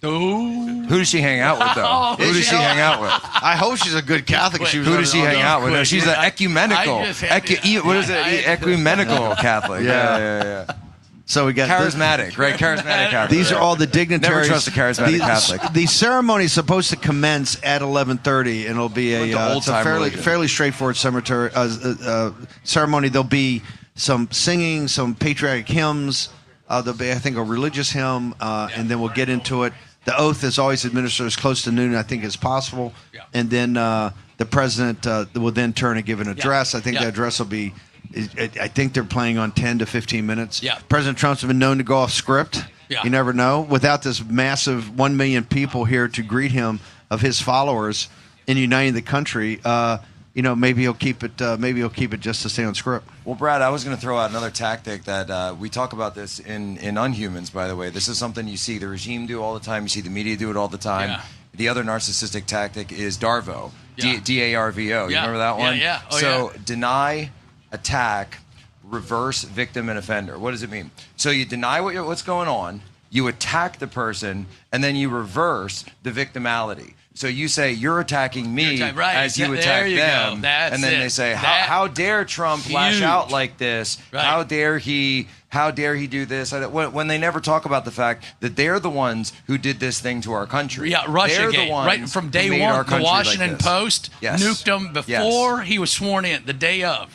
Who does she hang out with, though? Who does she hang out with? I hope she's a good Catholic. Who does she hang out with? No, she's an ecumenical. What is it? Ecumenical Catholic. Yeah. So we got charismatic, right? Charismatic Catholic. These are all the dignitaries. Never trust a charismatic Catholic. The ceremony is supposed to commence at 11:30, and it'll be a fairly straightforward ceremony. There'll be some singing, some patriotic hymns. There'll be, I think, a religious hymn, and then we'll get into it. The oath is always administered as close to noon, I think, as possible, and then the president will then turn and give an address. I think the address will be I think they're playing on 10 to 15 minutes. Yeah. President Trump's been known to go off script. Yeah. You never know. Without this massive 1 million people here to greet him of his followers in uniting the country, maybe he'll keep it. Maybe he'll keep it just to stay on script. Well, Brad, I was going to throw out another tactic that we talk about this in Unhumans, by the way. This is something you see the regime do all the time. You see the media do it all the time. Yeah. The other narcissistic tactic is DARVO, Yeah. D-A-R-V-O. You Yeah. remember that one? Yeah. Oh, so deny, attack, reverse victim and offender. What does it mean? So you deny what's going on, you attack the person, and then you reverse the victimality. So you say, you're attacking me right. as you There attack you them. go. That's and then it. they say, That- how dare Trump lash Huge. out like this? Right. How dare he do this? When they never talk about the fact that they're the ones who did this thing to our country. Yeah, They're Russiagate, the ones right from who day made our one. The country like Washington this. Post Yes. nuked him before he was sworn in, the day of.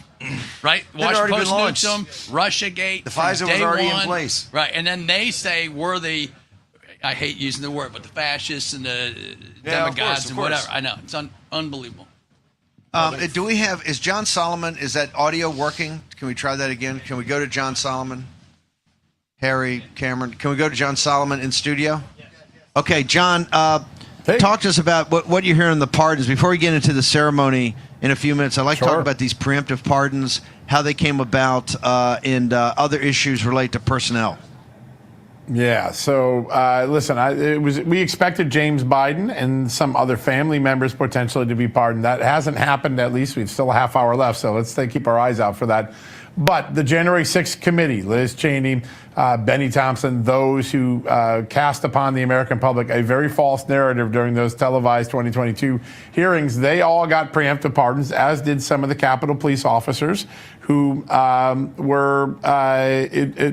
Right? They'd already Washington been Post nuked him, Russiagate. The from FISA was day already in one. place. Right, and then they say we're the, I hate using the word, but the fascists and the demagogues and whatever. I know. It's unbelievable. Do we have? Is John Solomon? Is that audio working? Can we try that again? Can we go to John Solomon? Harry, Cameron, can we go to John Solomon in studio? Okay, John, talk to us about what you hear in the pardons. Before we get into the ceremony in a few minutes, I'd like to talk about these preemptive pardons, how they came about, and other issues related to personnel. Yeah. So listen, we expected James Biden and some other family members potentially to be pardoned. That hasn't happened. At least we've still a half hour left. So let's keep our eyes out for that. But the January 6th committee, Liz Cheney, Benny Thompson, those who cast upon the American public a very false narrative during those televised 2022 hearings, they all got preemptive pardons, as did some of the Capitol Police officers who were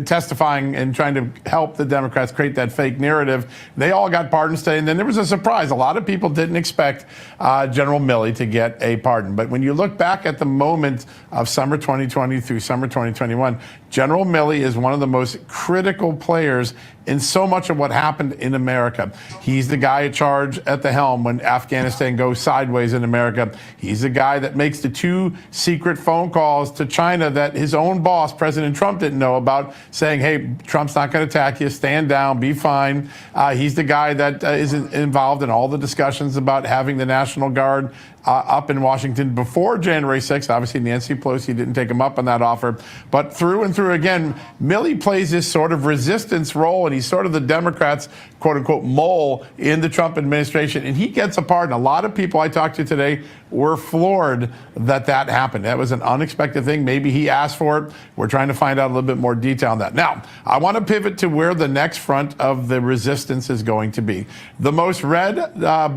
testifying and trying to help the Democrats create that fake narrative. They all got pardons today. And then there was a surprise. A lot of people didn't expect General Milley to get a pardon. But when you look back at the moment of summer 2020 through summer 2021, General Milley is one of the most critical players in so much of what happened in America. He's the guy in charge at the helm when Afghanistan goes sideways in America. He's the guy that makes the 2 secret phone calls to China that his own boss, President Trump, didn't know about, saying, hey, Trump's not going to attack you, stand down, be fine. He's the guy that is involved in all the discussions about having the National Guard up in Washington before January 6th. Obviously, Nancy Pelosi didn't take him up on that offer. But through and through again, Milley plays this sort of resistance role, and he's sort of the Democrats' quote-unquote mole in the Trump administration, and he gets a pardon. A lot of people I talked to today were floored that happened. That was an unexpected thing. Maybe he asked for it. We're trying to find out a little bit more detail on that. Now, I want to pivot to where the next front of the resistance is going to be. The most read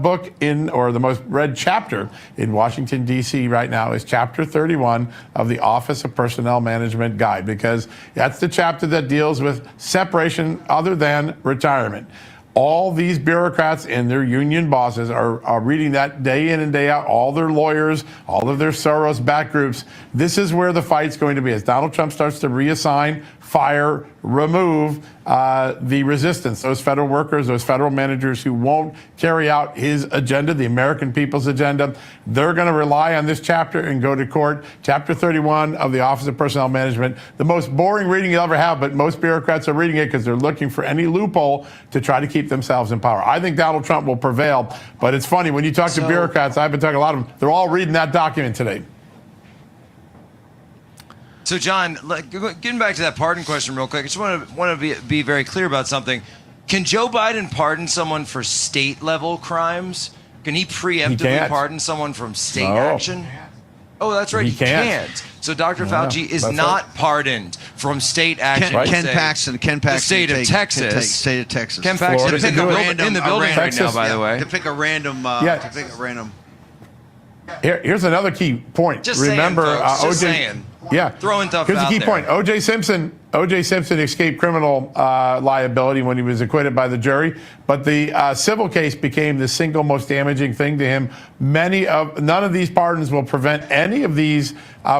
book or the most read chapter in Washington, D.C. right now is Chapter 31 of the Office of Personnel Management Guide, because that's the chapter that deals with separation other than retirement. All these bureaucrats and their union bosses are reading that day in and day out, all their lawyers, all of their Soros-backed groups. This is where the fight's going to be. As Donald Trump starts to reassign, fire, remove the resistance, those federal workers, those federal managers who won't carry out his agenda, the American people's agenda, they're going to rely on this chapter and go to court. Chapter 31 of the Office of Personnel Management, the most boring reading you'll ever have, but most bureaucrats are reading it because they're looking for any loophole to try to keep themselves in power. I think Donald Trump will prevail, but it's funny, when you talk to bureaucrats, I've been talking to a lot of them, they're all reading that document today. So, John, getting back to that pardon question real quick, I just want to be very clear about something. Can Joe Biden pardon someone for state-level crimes? Can he preemptively pardon someone from state action? Oh, that's right. He can't. So Dr. Fauci is not pardoned from state action. Ken Paxton, the state of Texas. State of Texas. Ken Paxton is in the building right now, by the way. To pick a random. Here's another key point. Just Remember, saying, folks, OJ. saying. Yeah. Throwing stuff Here's out the key there. point. O.J. Simpson O.J. Simpson escaped criminal liability when he was acquitted by the jury, but the civil case became the single most damaging thing to him. None of these pardons will prevent any of these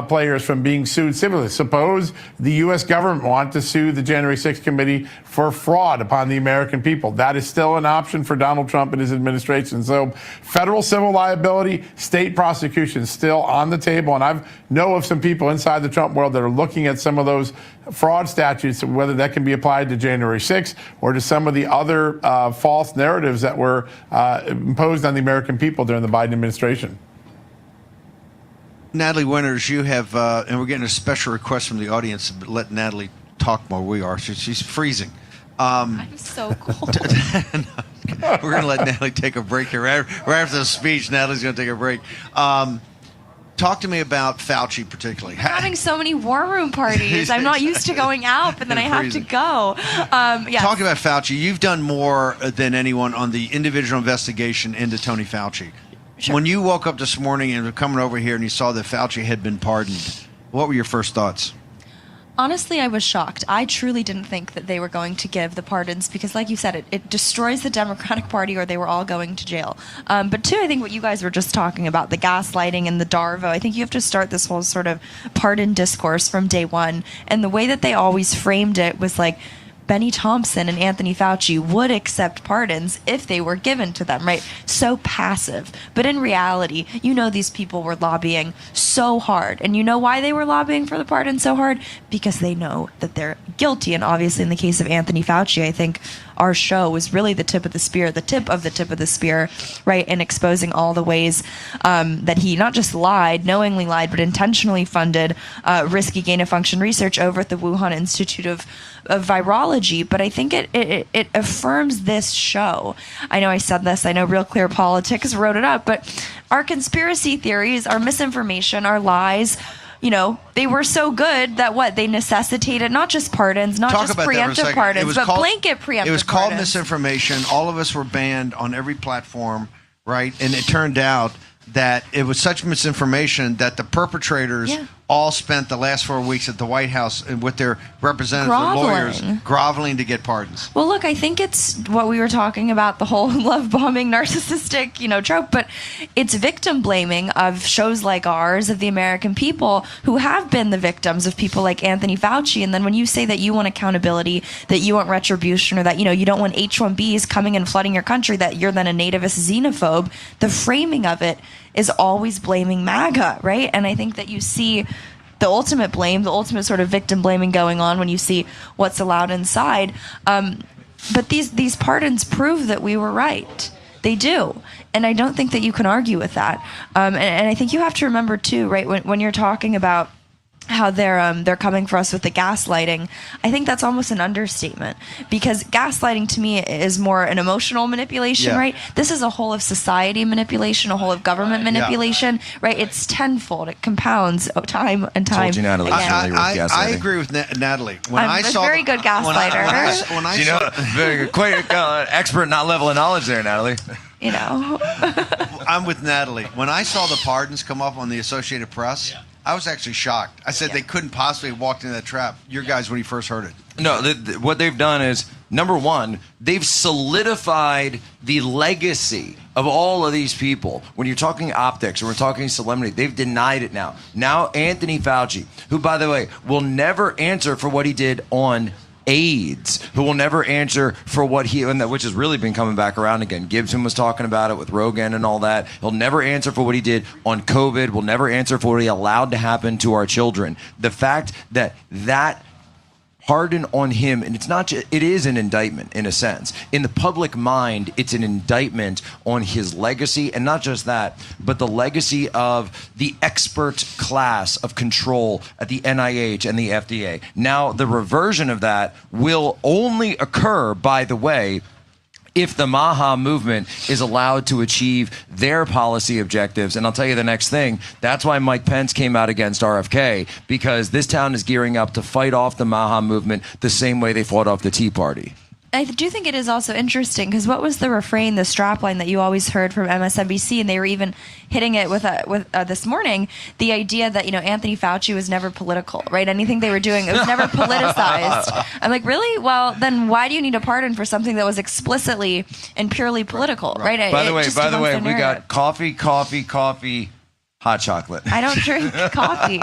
players from being sued civilly. Suppose the U.S. government want to sue the January 6th committee for fraud upon the American people. That is still an option for Donald Trump and his administration. So federal civil liability, state prosecution still on the table. And I know of some people inside the Trump world that are looking at some of those fraud statutes, whether that can be applied to January 6th or to some of the other false narratives that were imposed on the American people during the Biden administration. Natalie Winters, you have, and we're getting a special request from the audience to let Natalie talk more. We are. She's freezing. I'm so cold. We're going to let Natalie take a break here. Right after the speech, Natalie's going to take a break. Talk to me about Fauci particularly. I'm having so many war room parties. I'm not used to going out, but then I have to go. Yes. Talk about Fauci. You've done more than anyone on the individual investigation into Tony Fauci. Sure. When you woke up this morning and were coming over here and you saw that Fauci had been pardoned, what were your first thoughts? Honestly, I was shocked. I truly didn't think that they were going to give the pardons because, like you said, it destroys the Democratic Party or they were all going to jail. But two, I think what you guys were just talking about, the gaslighting and the DARVO, I think you have to start this whole sort of pardon discourse from day one. And the way that they always framed it was like, Benny Thompson and Anthony Fauci would accept pardons if they were given to them, right? So passive. But in reality, you know these people were lobbying so hard. And you know why they were lobbying for the pardon so hard? Because they know that they're guilty. And obviously in the case of Anthony Fauci, I think our show was really the tip of the spear, right, in exposing all the ways that he not just knowingly lied, but intentionally funded risky gain-of-function research over at the Wuhan Institute of Virology. But I think it affirms this show. I know I said this. I know Real Clear Politics wrote it up, but our conspiracy theories, our misinformation, our lies, they were so good that they necessitated not just pardons, not just preemptive pardons, but blanket preemptive pardons. It was called misinformation. All of us were banned on every platform, right? And it turned out that it was such misinformation that the perpetrators all spent the last 4 weeks at the White House with their representatives, their lawyers, groveling to get pardons. Well, look, I think it's what we were talking about, the whole love bombing, narcissistic, trope, but it's victim blaming of shows like ours, of the American people who have been the victims of people like Anthony Fauci. And then when you say that you want accountability, that you want retribution, or that, you don't want H-1Bs coming and flooding your country, that you're then a nativist xenophobe, the framing of it is always blaming MAGA, right? And I think that you see the ultimate blame, the ultimate sort of victim blaming going on when you see what's allowed inside. But these pardons prove that we were right. They do. And I don't think that you can argue with that. And I think you have to remember, too, right, when you're talking about how they're coming for us with the gaslighting, I think that's almost an understatement, because gaslighting to me is more an emotional manipulation, right? This is a whole of society manipulation, a whole of government manipulation, right? It's tenfold. It compounds time and time. Told you, Natalie, again. I agree with Natalie. When I'm a very good gaslighter. When I saw very good, quite expert, not level of knowledge there, Natalie. I'm with Natalie. When I saw the pardons come up on the Associated Press, I was actually shocked. I said they couldn't possibly have walked into that trap. Your guys, when you first heard it. No, what they've done is, number one, they've solidified the legacy of all of these people. When you're talking optics or we're talking solemnity, they've denied it now. Now Anthony Fauci, who, by the way, will never answer for what he did on AIDS, who will never answer for what which has really been coming back around again. Gibson was talking about it with Rogan and all that. He'll never answer for what he did on COVID, will never answer for what he allowed to happen to our children. The fact that pardon on him, and it's not just, it is an indictment in a sense. In the public mind, it's an indictment on his legacy, and not just that, but the legacy of the expert class of control at the NIH and the FDA. Now, the reversion of that will only occur, by the way, if the MAGA movement is allowed to achieve their policy objectives. And I'll tell you the next thing, that's why Mike Pence came out against RFK, because this town is gearing up to fight off the MAGA movement the same way they fought off the Tea Party. I do think it is also interesting because what was the refrain, the strapline that you always heard from MSNBC, and they were even hitting it with this morning, the idea that Anthony Fauci was never political, right? Anything they were doing, it was never politicized. I'm like, really? Well, then why do you need a pardon for something that was explicitly and purely political, right? By the way, we got coffee, hot chocolate. I don't drink coffee.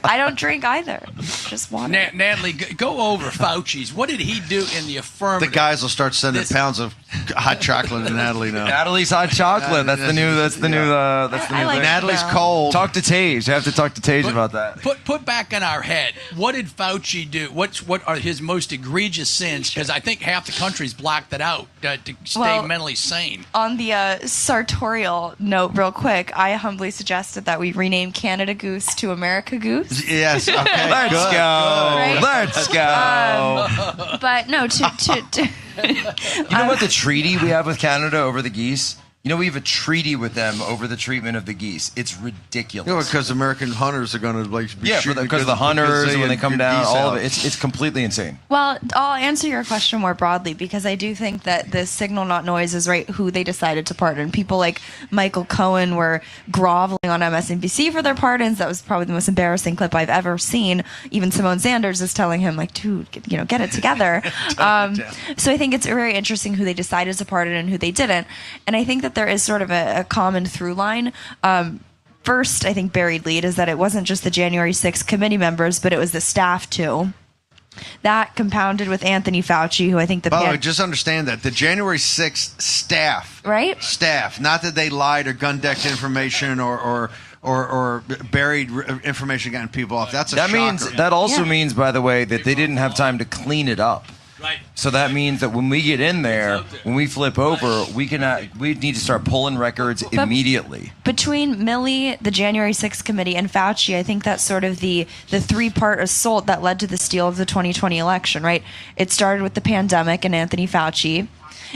I don't drink either. Just water. Natalie, go over Fauci's. What did he do in the affirmative? The guys will start sending pounds of hot chocolate to Natalie now. Natalie's hot chocolate. That's the new. That's the new. That's the new. like thing. Natalie's cold. Talk to Tage. You have to talk to Tage about that. Put back in our head. What did Fauci do? What are his most egregious sins? Because I think half the country's blocked it out to stay mentally sane. On the sartorial note, real quick, I humbly suggested that we rename Canada Goose to America Goose. Yes. Okay. Let's good, go. Right? Let's go. But no, You know what the treaty we have with Canada over the geese? We have a treaty with them over the treatment of the geese. It's ridiculous. Because American hunters are going to be shooting because of the hunters when they come down, all out. of it. It's completely insane. Well, I'll answer your question more broadly because I do think that the signal, not noise, is right. Who they decided to pardon. People like Michael Cohen were groveling on MSNBC for their pardons. That was probably the most embarrassing clip I've ever seen. Even Simone Sanders is telling him, like, dude, get it together. So I think it's very interesting who they decided to pardon and who they didn't. And I think that there is sort of a common through line. First, I think buried lead is that it wasn't just the January 6th committee members, but it was the staff too. That compounded with Anthony Fauci, who I think By the way, just understand that the January 6th staff, right? Staff, not that they lied or gun decked information or buried information, getting people off. That's a shocker. That also means, by the way, that they didn't have time to clean it up. Right. So that means that when we get in there, when we flip over, we need to start pulling records immediately. Between Milley, the January 6th committee, and Fauci, I think that's sort of the three-part assault that led to the steal of the 2020 election, right? It started with the pandemic and Anthony Fauci.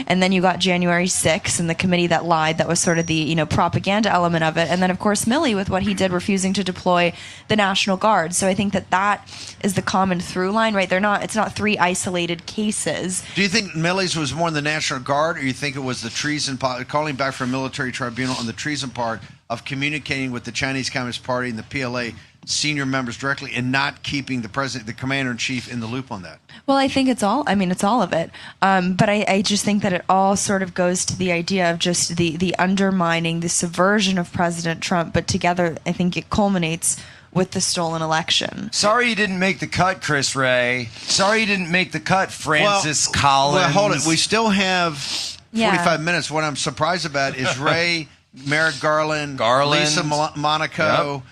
And then you got January 6th and the committee that lied. That was sort of the propaganda element of it. And then, of course, Milley with what he did, refusing to deploy the National Guard. So I think that is the common through line, right? It's not three isolated cases. Do you think Milley's was more in the National Guard, or you think it was the treason, calling back for a military tribunal on the treason part of communicating with the Chinese Communist Party and the PLA senior members directly and not keeping the president, the commander-in-chief, in the loop on that? Well, I think it's all of it. But I just think that it all sort of goes to the idea of just the undermining, the subversion of President Trump. But together, I think it culminates with the stolen election. Sorry you didn't make the cut, Chris Ray. Sorry you didn't make the cut, Francis Collins. Well, hold it. We still have 45 minutes. What I'm surprised about is Ray, Merrick Garland, Lisa Monaco,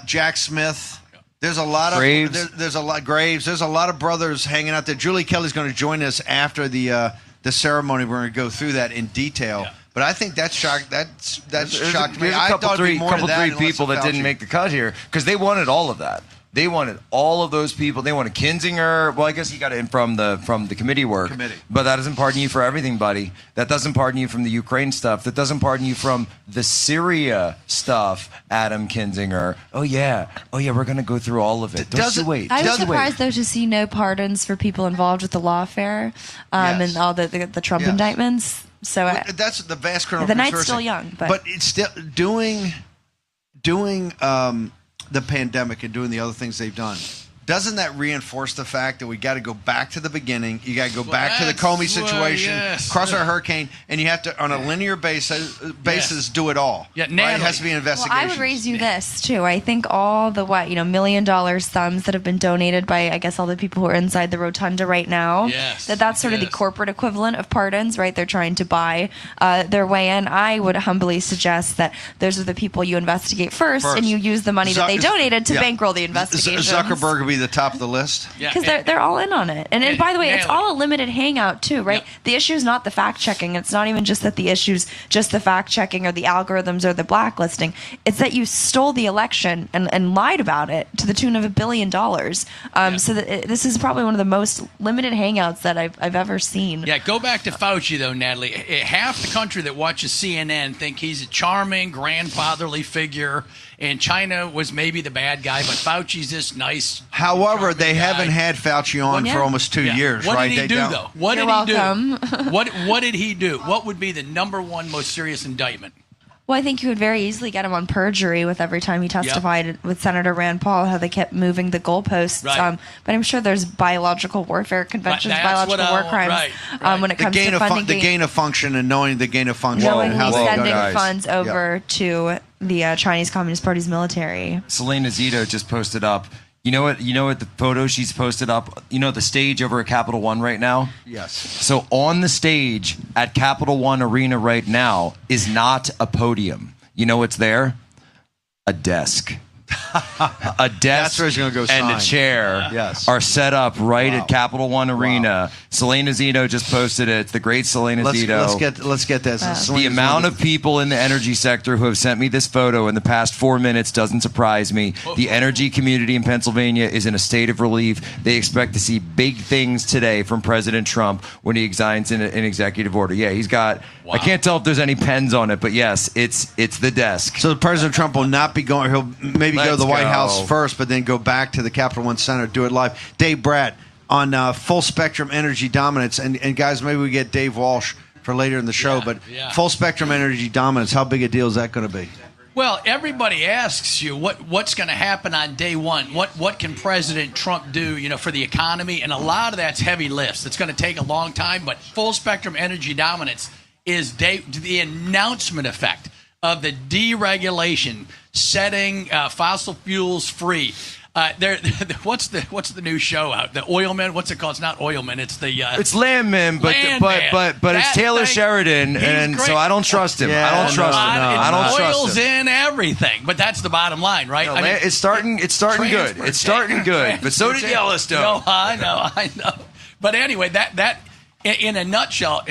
Jack Smith. There's a lot of Graves. There's a lot Graves. There's a lot of brothers hanging out there. Julie Kelly's going to join us after the ceremony. We're going to go through that in detail. Yeah. But I think that shocked me. I thought it'd be more than that. Three people that didn't make the cut here because they wanted all of that. They wanted all of those people. They wanted Kinzinger. Well, I guess he got it in from the committee work. But that doesn't pardon you for everything, buddy. That doesn't pardon you from the Ukraine stuff. That doesn't pardon you from the Syria stuff, Adam Kinzinger. Oh, yeah, we're going to go through all of it. Don't you wait. I was surprised, though, to see no pardons for people involved with the lawfare and all the Trump indictments. So that's the vast criminal the conspiracy. night's still young. But it's still doing the pandemic and doing the other things they've done. Doesn't that reinforce the fact that we got to go back to the beginning? You got to go back to the Comey situation, cross our hurricane, and you have to, on a linear basis, do it all. Yeah, right? It has to be an investigation. Well, I would raise you this too. I think all the $1 million sums that have been donated by, I guess, all the people who are inside the rotunda right now. Yes, that's sort of the corporate equivalent of pardons, right? They're trying to buy their way in. I would humbly suggest that those are the people you investigate first. And you use the money that they donated to bankroll the investigation. Zuckerberg would be the top of the list. Because they're all in on it. And by the way, it's all a limited hangout too, right? Yep. The issue is not the fact checking. It's not even just that the issue's just the fact checking or the algorithms or the blacklisting. It's that you stole the election and lied about it to the tune of $1 billion. So that this is probably one of the most limited hangouts that I've ever seen. Yeah, go back to Fauci though, Natalie. Half the country that watches CNN think he's a charming, grandfatherly figure, and China was maybe the bad guy, but Fauci's this nice However, they haven't had Fauci on for almost 2 years, what right? Did he do, though? What You're did he welcome. do? What did he do? What would be the number one most serious indictment? Well, I think you would very easily get him on perjury with every time he testified with Senator Rand Paul, how they kept moving the goalposts. Right. But I'm sure there's biological warfare conventions, That's biological war crimes when it comes to funding. The gain of function and knowing the gain of function. Knowingly and how they sending go. funds over to the Chinese Communist Party's military. Selena Zito just posted up. You know what the photo she's posted up? You know the stage over at Capital One right now? Yes. So on the stage at Capital One Arena right now is not a podium. You know what's there? A desk. A desk That's where he's gonna go and a sign. chair Yes. are set up right at Capital One Arena. Selena Zito just posted it. It's the great Selena Zito. Let's get this. The amount of people in the energy sector who have sent me this photo in the past 4 minutes doesn't surprise me. The energy community in Pennsylvania is in a state of relief. They expect to see big things today from President Trump when he signs an executive order. Yeah, he's got. I can't tell if there's any pens on it, but yes, it's the desk. So President Trump will not be going. He'll maybe go to the White House go. first, but then go back to the Capital One Center, do it live. Dave Bratt on Full Spectrum Energy Dominance, and guys, maybe we get Dave Walsh for later in the show. But Full Spectrum Energy Dominance, how big a deal is that going to be? Well, everybody asks you what's going to happen on day one. What can President Trump do, for the economy? And a lot of that's heavy lifts. It's going to take a long time, but Full Spectrum Energy Dominance is the announcement effect of the deregulation, setting fossil fuels free. What's the new show out? The Oilman. What's it called? It's not Oilman. It's the It's Landman, but it's Taylor Sheridan, and great. so I don't trust him. I don't trust him. I don't trust oils him. in everything, but that's the bottom line, right? No, it's starting good. It's starting good, but so did Yellowstone. No, I know. But anyway, that in a nutshell.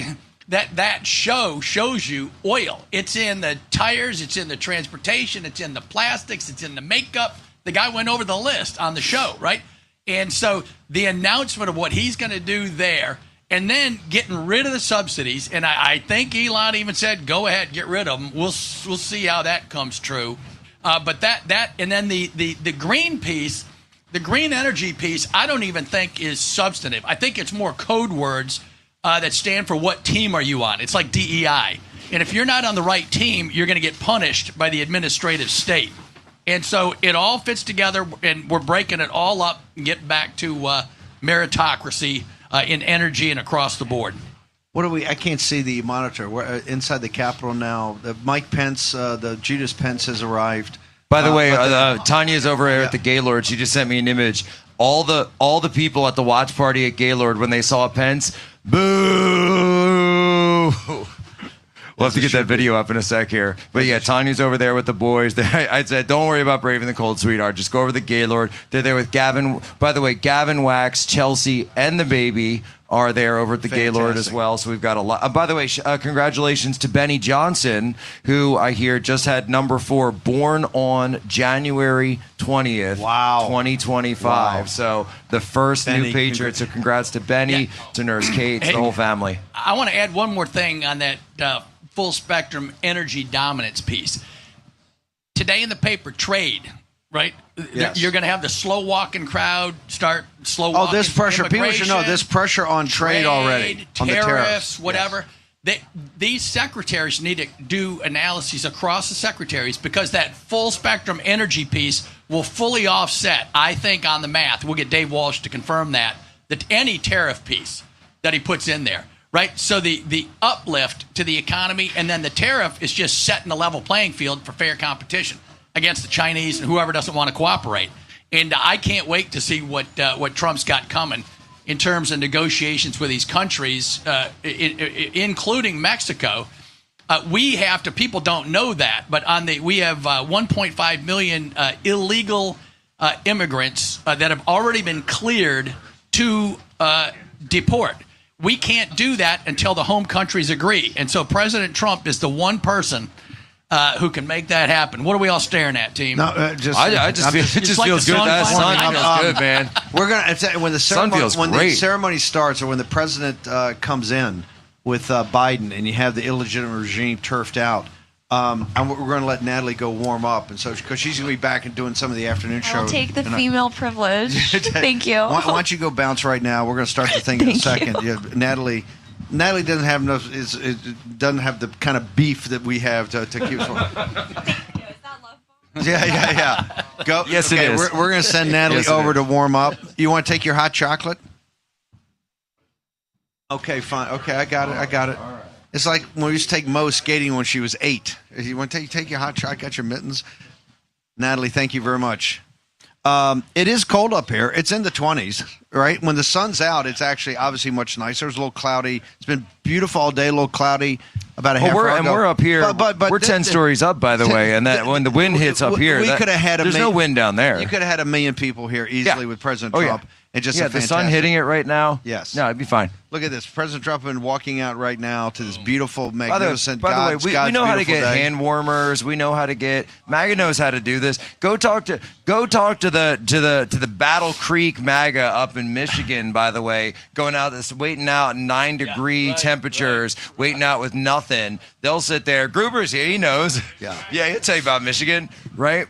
That show shows you oil. It's in the tires, it's in the transportation, it's in the plastics, it's in the makeup. The guy went over the list on the show, right? And so the announcement of what he's going to do there, and then getting rid of the subsidies, and I think Elon even said, go ahead, get rid of them. We'll see how that comes true. But that and then the green piece, the green energy piece, I don't even think is substantive. I think it's more code words that stand for what team are you on. It's like DEI. And if you're not on the right team, you're going to get punished by the administrative state. And so it all fits together, and we're breaking it all up and getting back to meritocracy in energy and across the board. What do I can't see the monitor. We're inside the Capitol now. Mike Pence, the Judas Pence has arrived. By the way, Tanya's over here at the Gaylord. She just sent me an image. All the people at the watch party at Gaylord, when they saw Pence, boo! We'll have to get that video up in a sec here. But yeah, Tanya's over there with the boys. I said, don't worry about braving the cold, sweetheart. Just go over to the Gaylord. They're there with Gavin. By the way, Gavin Wax, Chelsea, and the baby are there over at the Gaylord as well. So we've got a lot. By the way, congratulations to Benny Johnson, who I hear just had number 4, born on January 20th, 2025. Wow. So the first new Patriot. So congrats to Benny, to Nurse Kate, to the whole family. I want to add one more thing on that full spectrum energy dominance piece. Today in the paper, trade, right? Yes. You're going to have the slow walking crowd start slow walking. Oh, this pressure. People should know this pressure on trade already. On the tariffs, whatever. Yes. These secretaries need to do analyses across the secretaries, because that full spectrum energy piece will fully offset, I think, on the math. We'll get Dave Walsh to confirm that any tariff piece that he puts in there. Right, so the uplift to the economy, and then the tariff is just setting a level playing field for fair competition against the Chinese and whoever doesn't want to cooperate. And I can't wait to see what Trump's got coming in terms of negotiations with these countries, including Mexico. People don't know that, but we have 1.5 million illegal immigrants that have already been cleared to deport. We can't do that until the home countries agree. And so President Trump is the one person who can make that happen. What are we all staring at, team? No, it just feels good. That sun feels good, man. We're gonna when the ceremony starts, or when the president comes in with Biden, and you have the illegitimate regime turfed out. And we're going to let Natalie go warm up, and so because she's going to be back and doing some of the afternoon show. I'll take the female privilege. Thank you. Why don't you go bounce right now? We're going to start the thing in a second. Yeah, Natalie doesn't have doesn't have the kind of beef that we have to keep. Yeah. Go. Yes, it is. We're going to send Natalie over to warm up. You want to take your hot chocolate? Okay, fine. Okay, I got it. It's like when we used to take Mo skating when she was 8. You want to take your hot chocolate? Got your mittens? Natalie, thank you very much. It is cold up here. It's in the 20s, right? When the sun's out, it's actually obviously much nicer. It's a little cloudy. It's been beautiful all day, a little cloudy. About a half hour ago. And we're up here. But we're 10 stories up, by the way. And that when the wind hits up here, we could have had there's no wind down there. You could have had 1 million people here easily with President Trump. Yeah. And just the sun hitting it right now. Yes. No, it'd be fine. Look at this. President Trump has been walking out right now to this beautiful, magnificent. By the way, we know how to get hand warmers. We know how to get. MAGA knows how to do this. Go talk to the Battle Creek MAGA up in Michigan. By the way, going out waiting out 9-degree temperatures, waiting out with nothing. They'll sit there. Gruber's here. He knows. Yeah, he'll tell you about Michigan, right?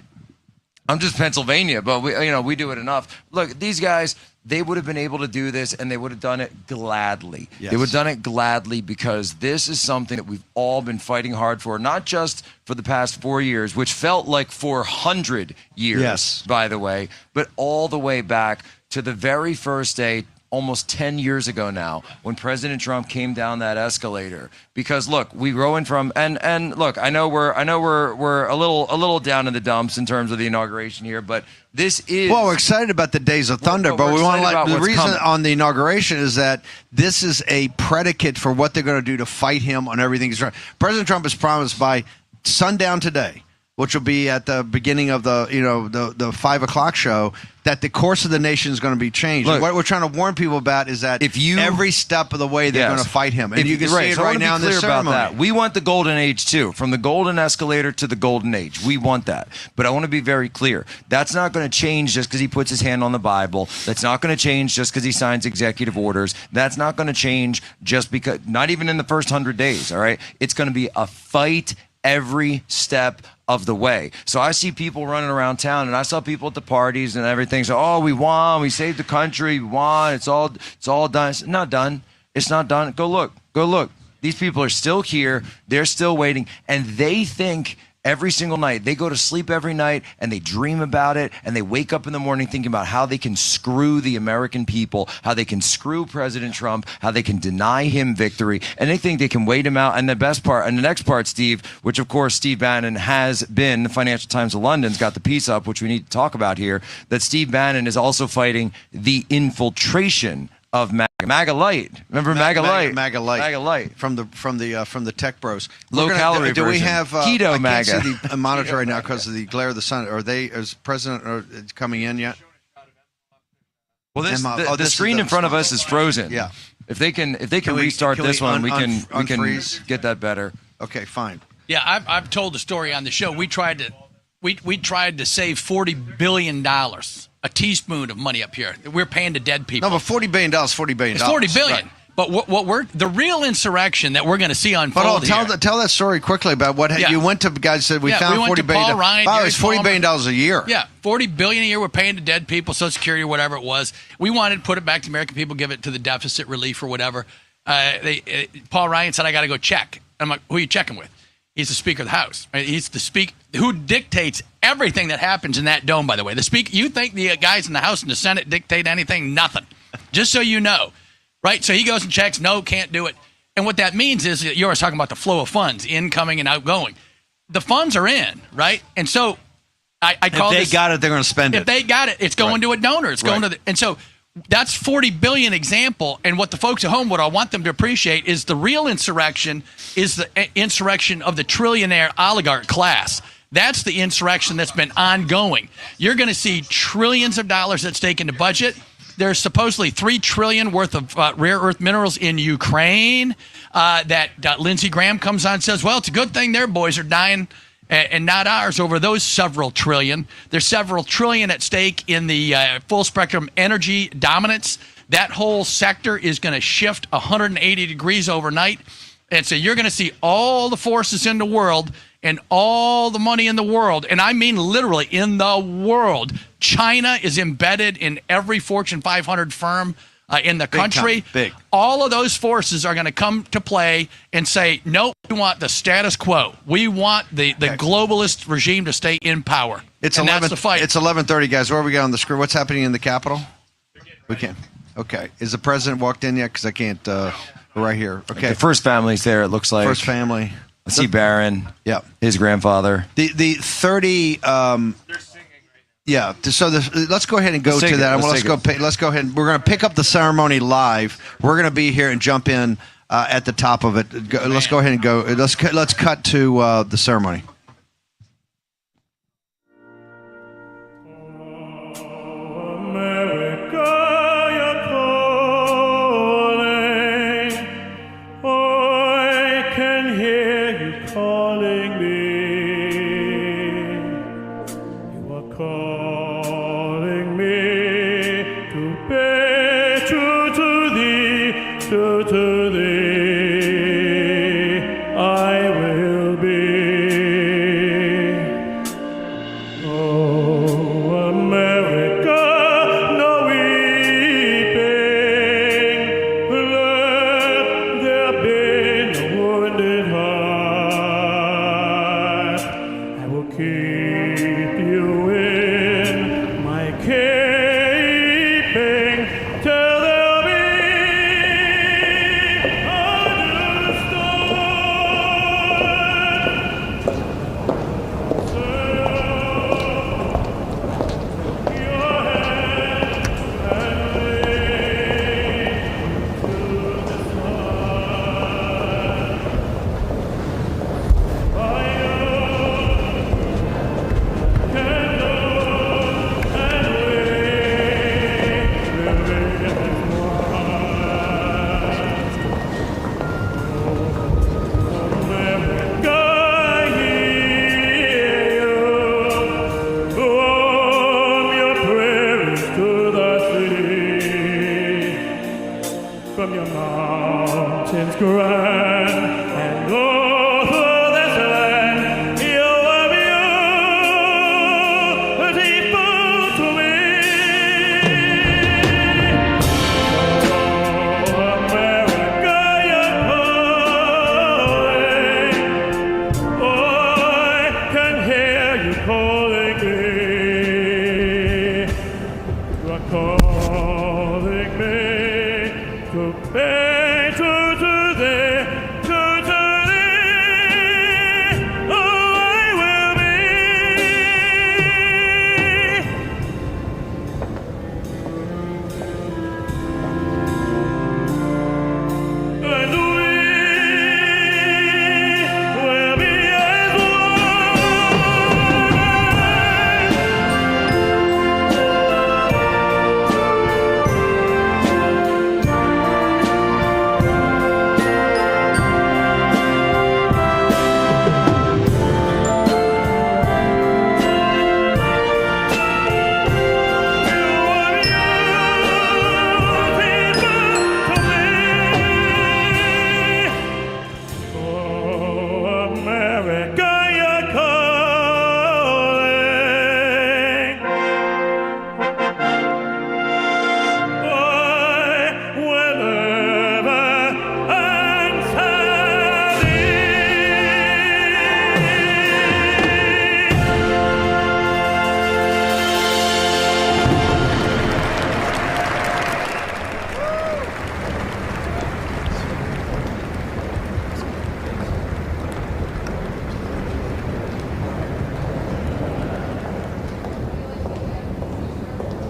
I'm just Pennsylvania, but we do it enough. Look, these guys, they would have been able to do this, and they would have done it gladly. Yes. They would have done it gladly because this is something that we've all been fighting hard for, not just for the past 4 years, which felt like 400 years, by the way, but all the way back to the very first day, almost 10 years ago now, when President Trump came down that escalator. Because look, we growing from and look, I know we're a little down in the dumps in terms of the inauguration here, but this is we're excited about the Days of Thunder, but we want to let the reason on the inauguration is that this is a predicate for what they're going to do to fight him on everything he's trying. President Trump has promised by sundown today, which will be at the beginning of the 5 o'clock show, that the course of the nation is going to be changed. Look, what we're trying to warn people about is that every step of the way they're going to fight him. And you can see it right now in this ceremony. That. We want the golden age too, from the golden escalator to the golden age. We want that. But I want to be very clear. That's not going to change just because he puts his hand on the Bible. That's not going to change just because he signs executive orders. That's not going to change just because, not even in the first 100 days, all right? It's going to be a fight every step of the way. So I see people running around town, and I saw people at the parties and everything. So, oh, we won, we saved the country, we won, it's all done. It's not done. It's not done. Go look. These people are still here. They're still waiting, and they think every single night, they go to sleep every night and they dream about it, and they wake up in the morning thinking about how they can screw the American people, how they can screw President Trump, how they can deny him victory, and they think they can wait him out. And the best part, and the next part, Steve, which of course Steve Bannon has been, the Financial Times of London's got the piece up, which we need to talk about here, that Steve Bannon is also fighting the infiltration of MAGA Light. Remember MAGA Light? MAGA Light from the tech bros. Low calorie do version. We have keto I MAGA? Can't see the monitor right now because of the glare of the sun. Is President coming in yet? Well, the screen in front of us is frozen. Yeah. If they can restart this one, we can get that better. Okay, fine. Yeah, I've told the story on the show. We tried to save $40 billion. A teaspoon of money up here. We're paying to dead people. No, but $40 billion, $40 billion. It's $40 billion. Right. But the real insurrection that we're going to see unfold tell that story quickly about what you went to. Guys said we found $40 billion. Paul Ryan, it's $40 billion a year. Yeah, $40 billion a year. We're paying to dead people, Social Security, or whatever it was. We wanted to put it back to American people, give it to the deficit relief or whatever. Paul Ryan said, "I got to go check." I'm like, "Who are you checking with?" He's the Speaker of the House. Right? He's the Speaker who dictates everything that happens in that dome, by the way. The Speaker, you think the guys in the House and the Senate dictate anything? Nothing. Just so you know. Right? So he goes and checks. No, can't do it. And what that means is that you're talking about the flow of funds, incoming and outgoing. The funds are in, right? And so I call this. If they got it, they're going to spend it. If they got it, it's going to a donor. It's going to the, and so that's $40 billion example. And what the folks at home, what I want them to appreciate is the real insurrection is the insurrection of the trillionaire oligarch class. That's the insurrection that's been ongoing. You're going to see trillions of dollars at stake in the budget. There's supposedly $3 trillion worth of rare earth minerals in Ukraine that Lindsey Graham comes on and says, well, it's a good thing their boys are dying and not ours over those several trillion. There's several trillion at stake in the full spectrum energy dominance. That whole sector is going to shift 180 degrees overnight. And so you're going to see all the forces in the world and all the money in the world, and I mean literally in the world, China is embedded in every Fortune 500 firm in the country. Big. All of those forces are going to come to play and say, no, we want the status quo. We want the globalist regime to stay in power. It's and 11. That's the fight. It's 11:30, guys. Where are we got on the screen? What's happening in the Capitol? We can't. Okay. Is the president walked in yet? Because I can't. Right here. Okay. The first family's there, it looks like. First family. I see Barron. Yeah. His grandfather. The 30. Yeah. So let's go ahead and go to that. Let's go ahead. We're going to pick up the ceremony live. We're going to be here and jump in at the top of it. Let's go ahead and go. Let's cut to the ceremony. To thee, I will be.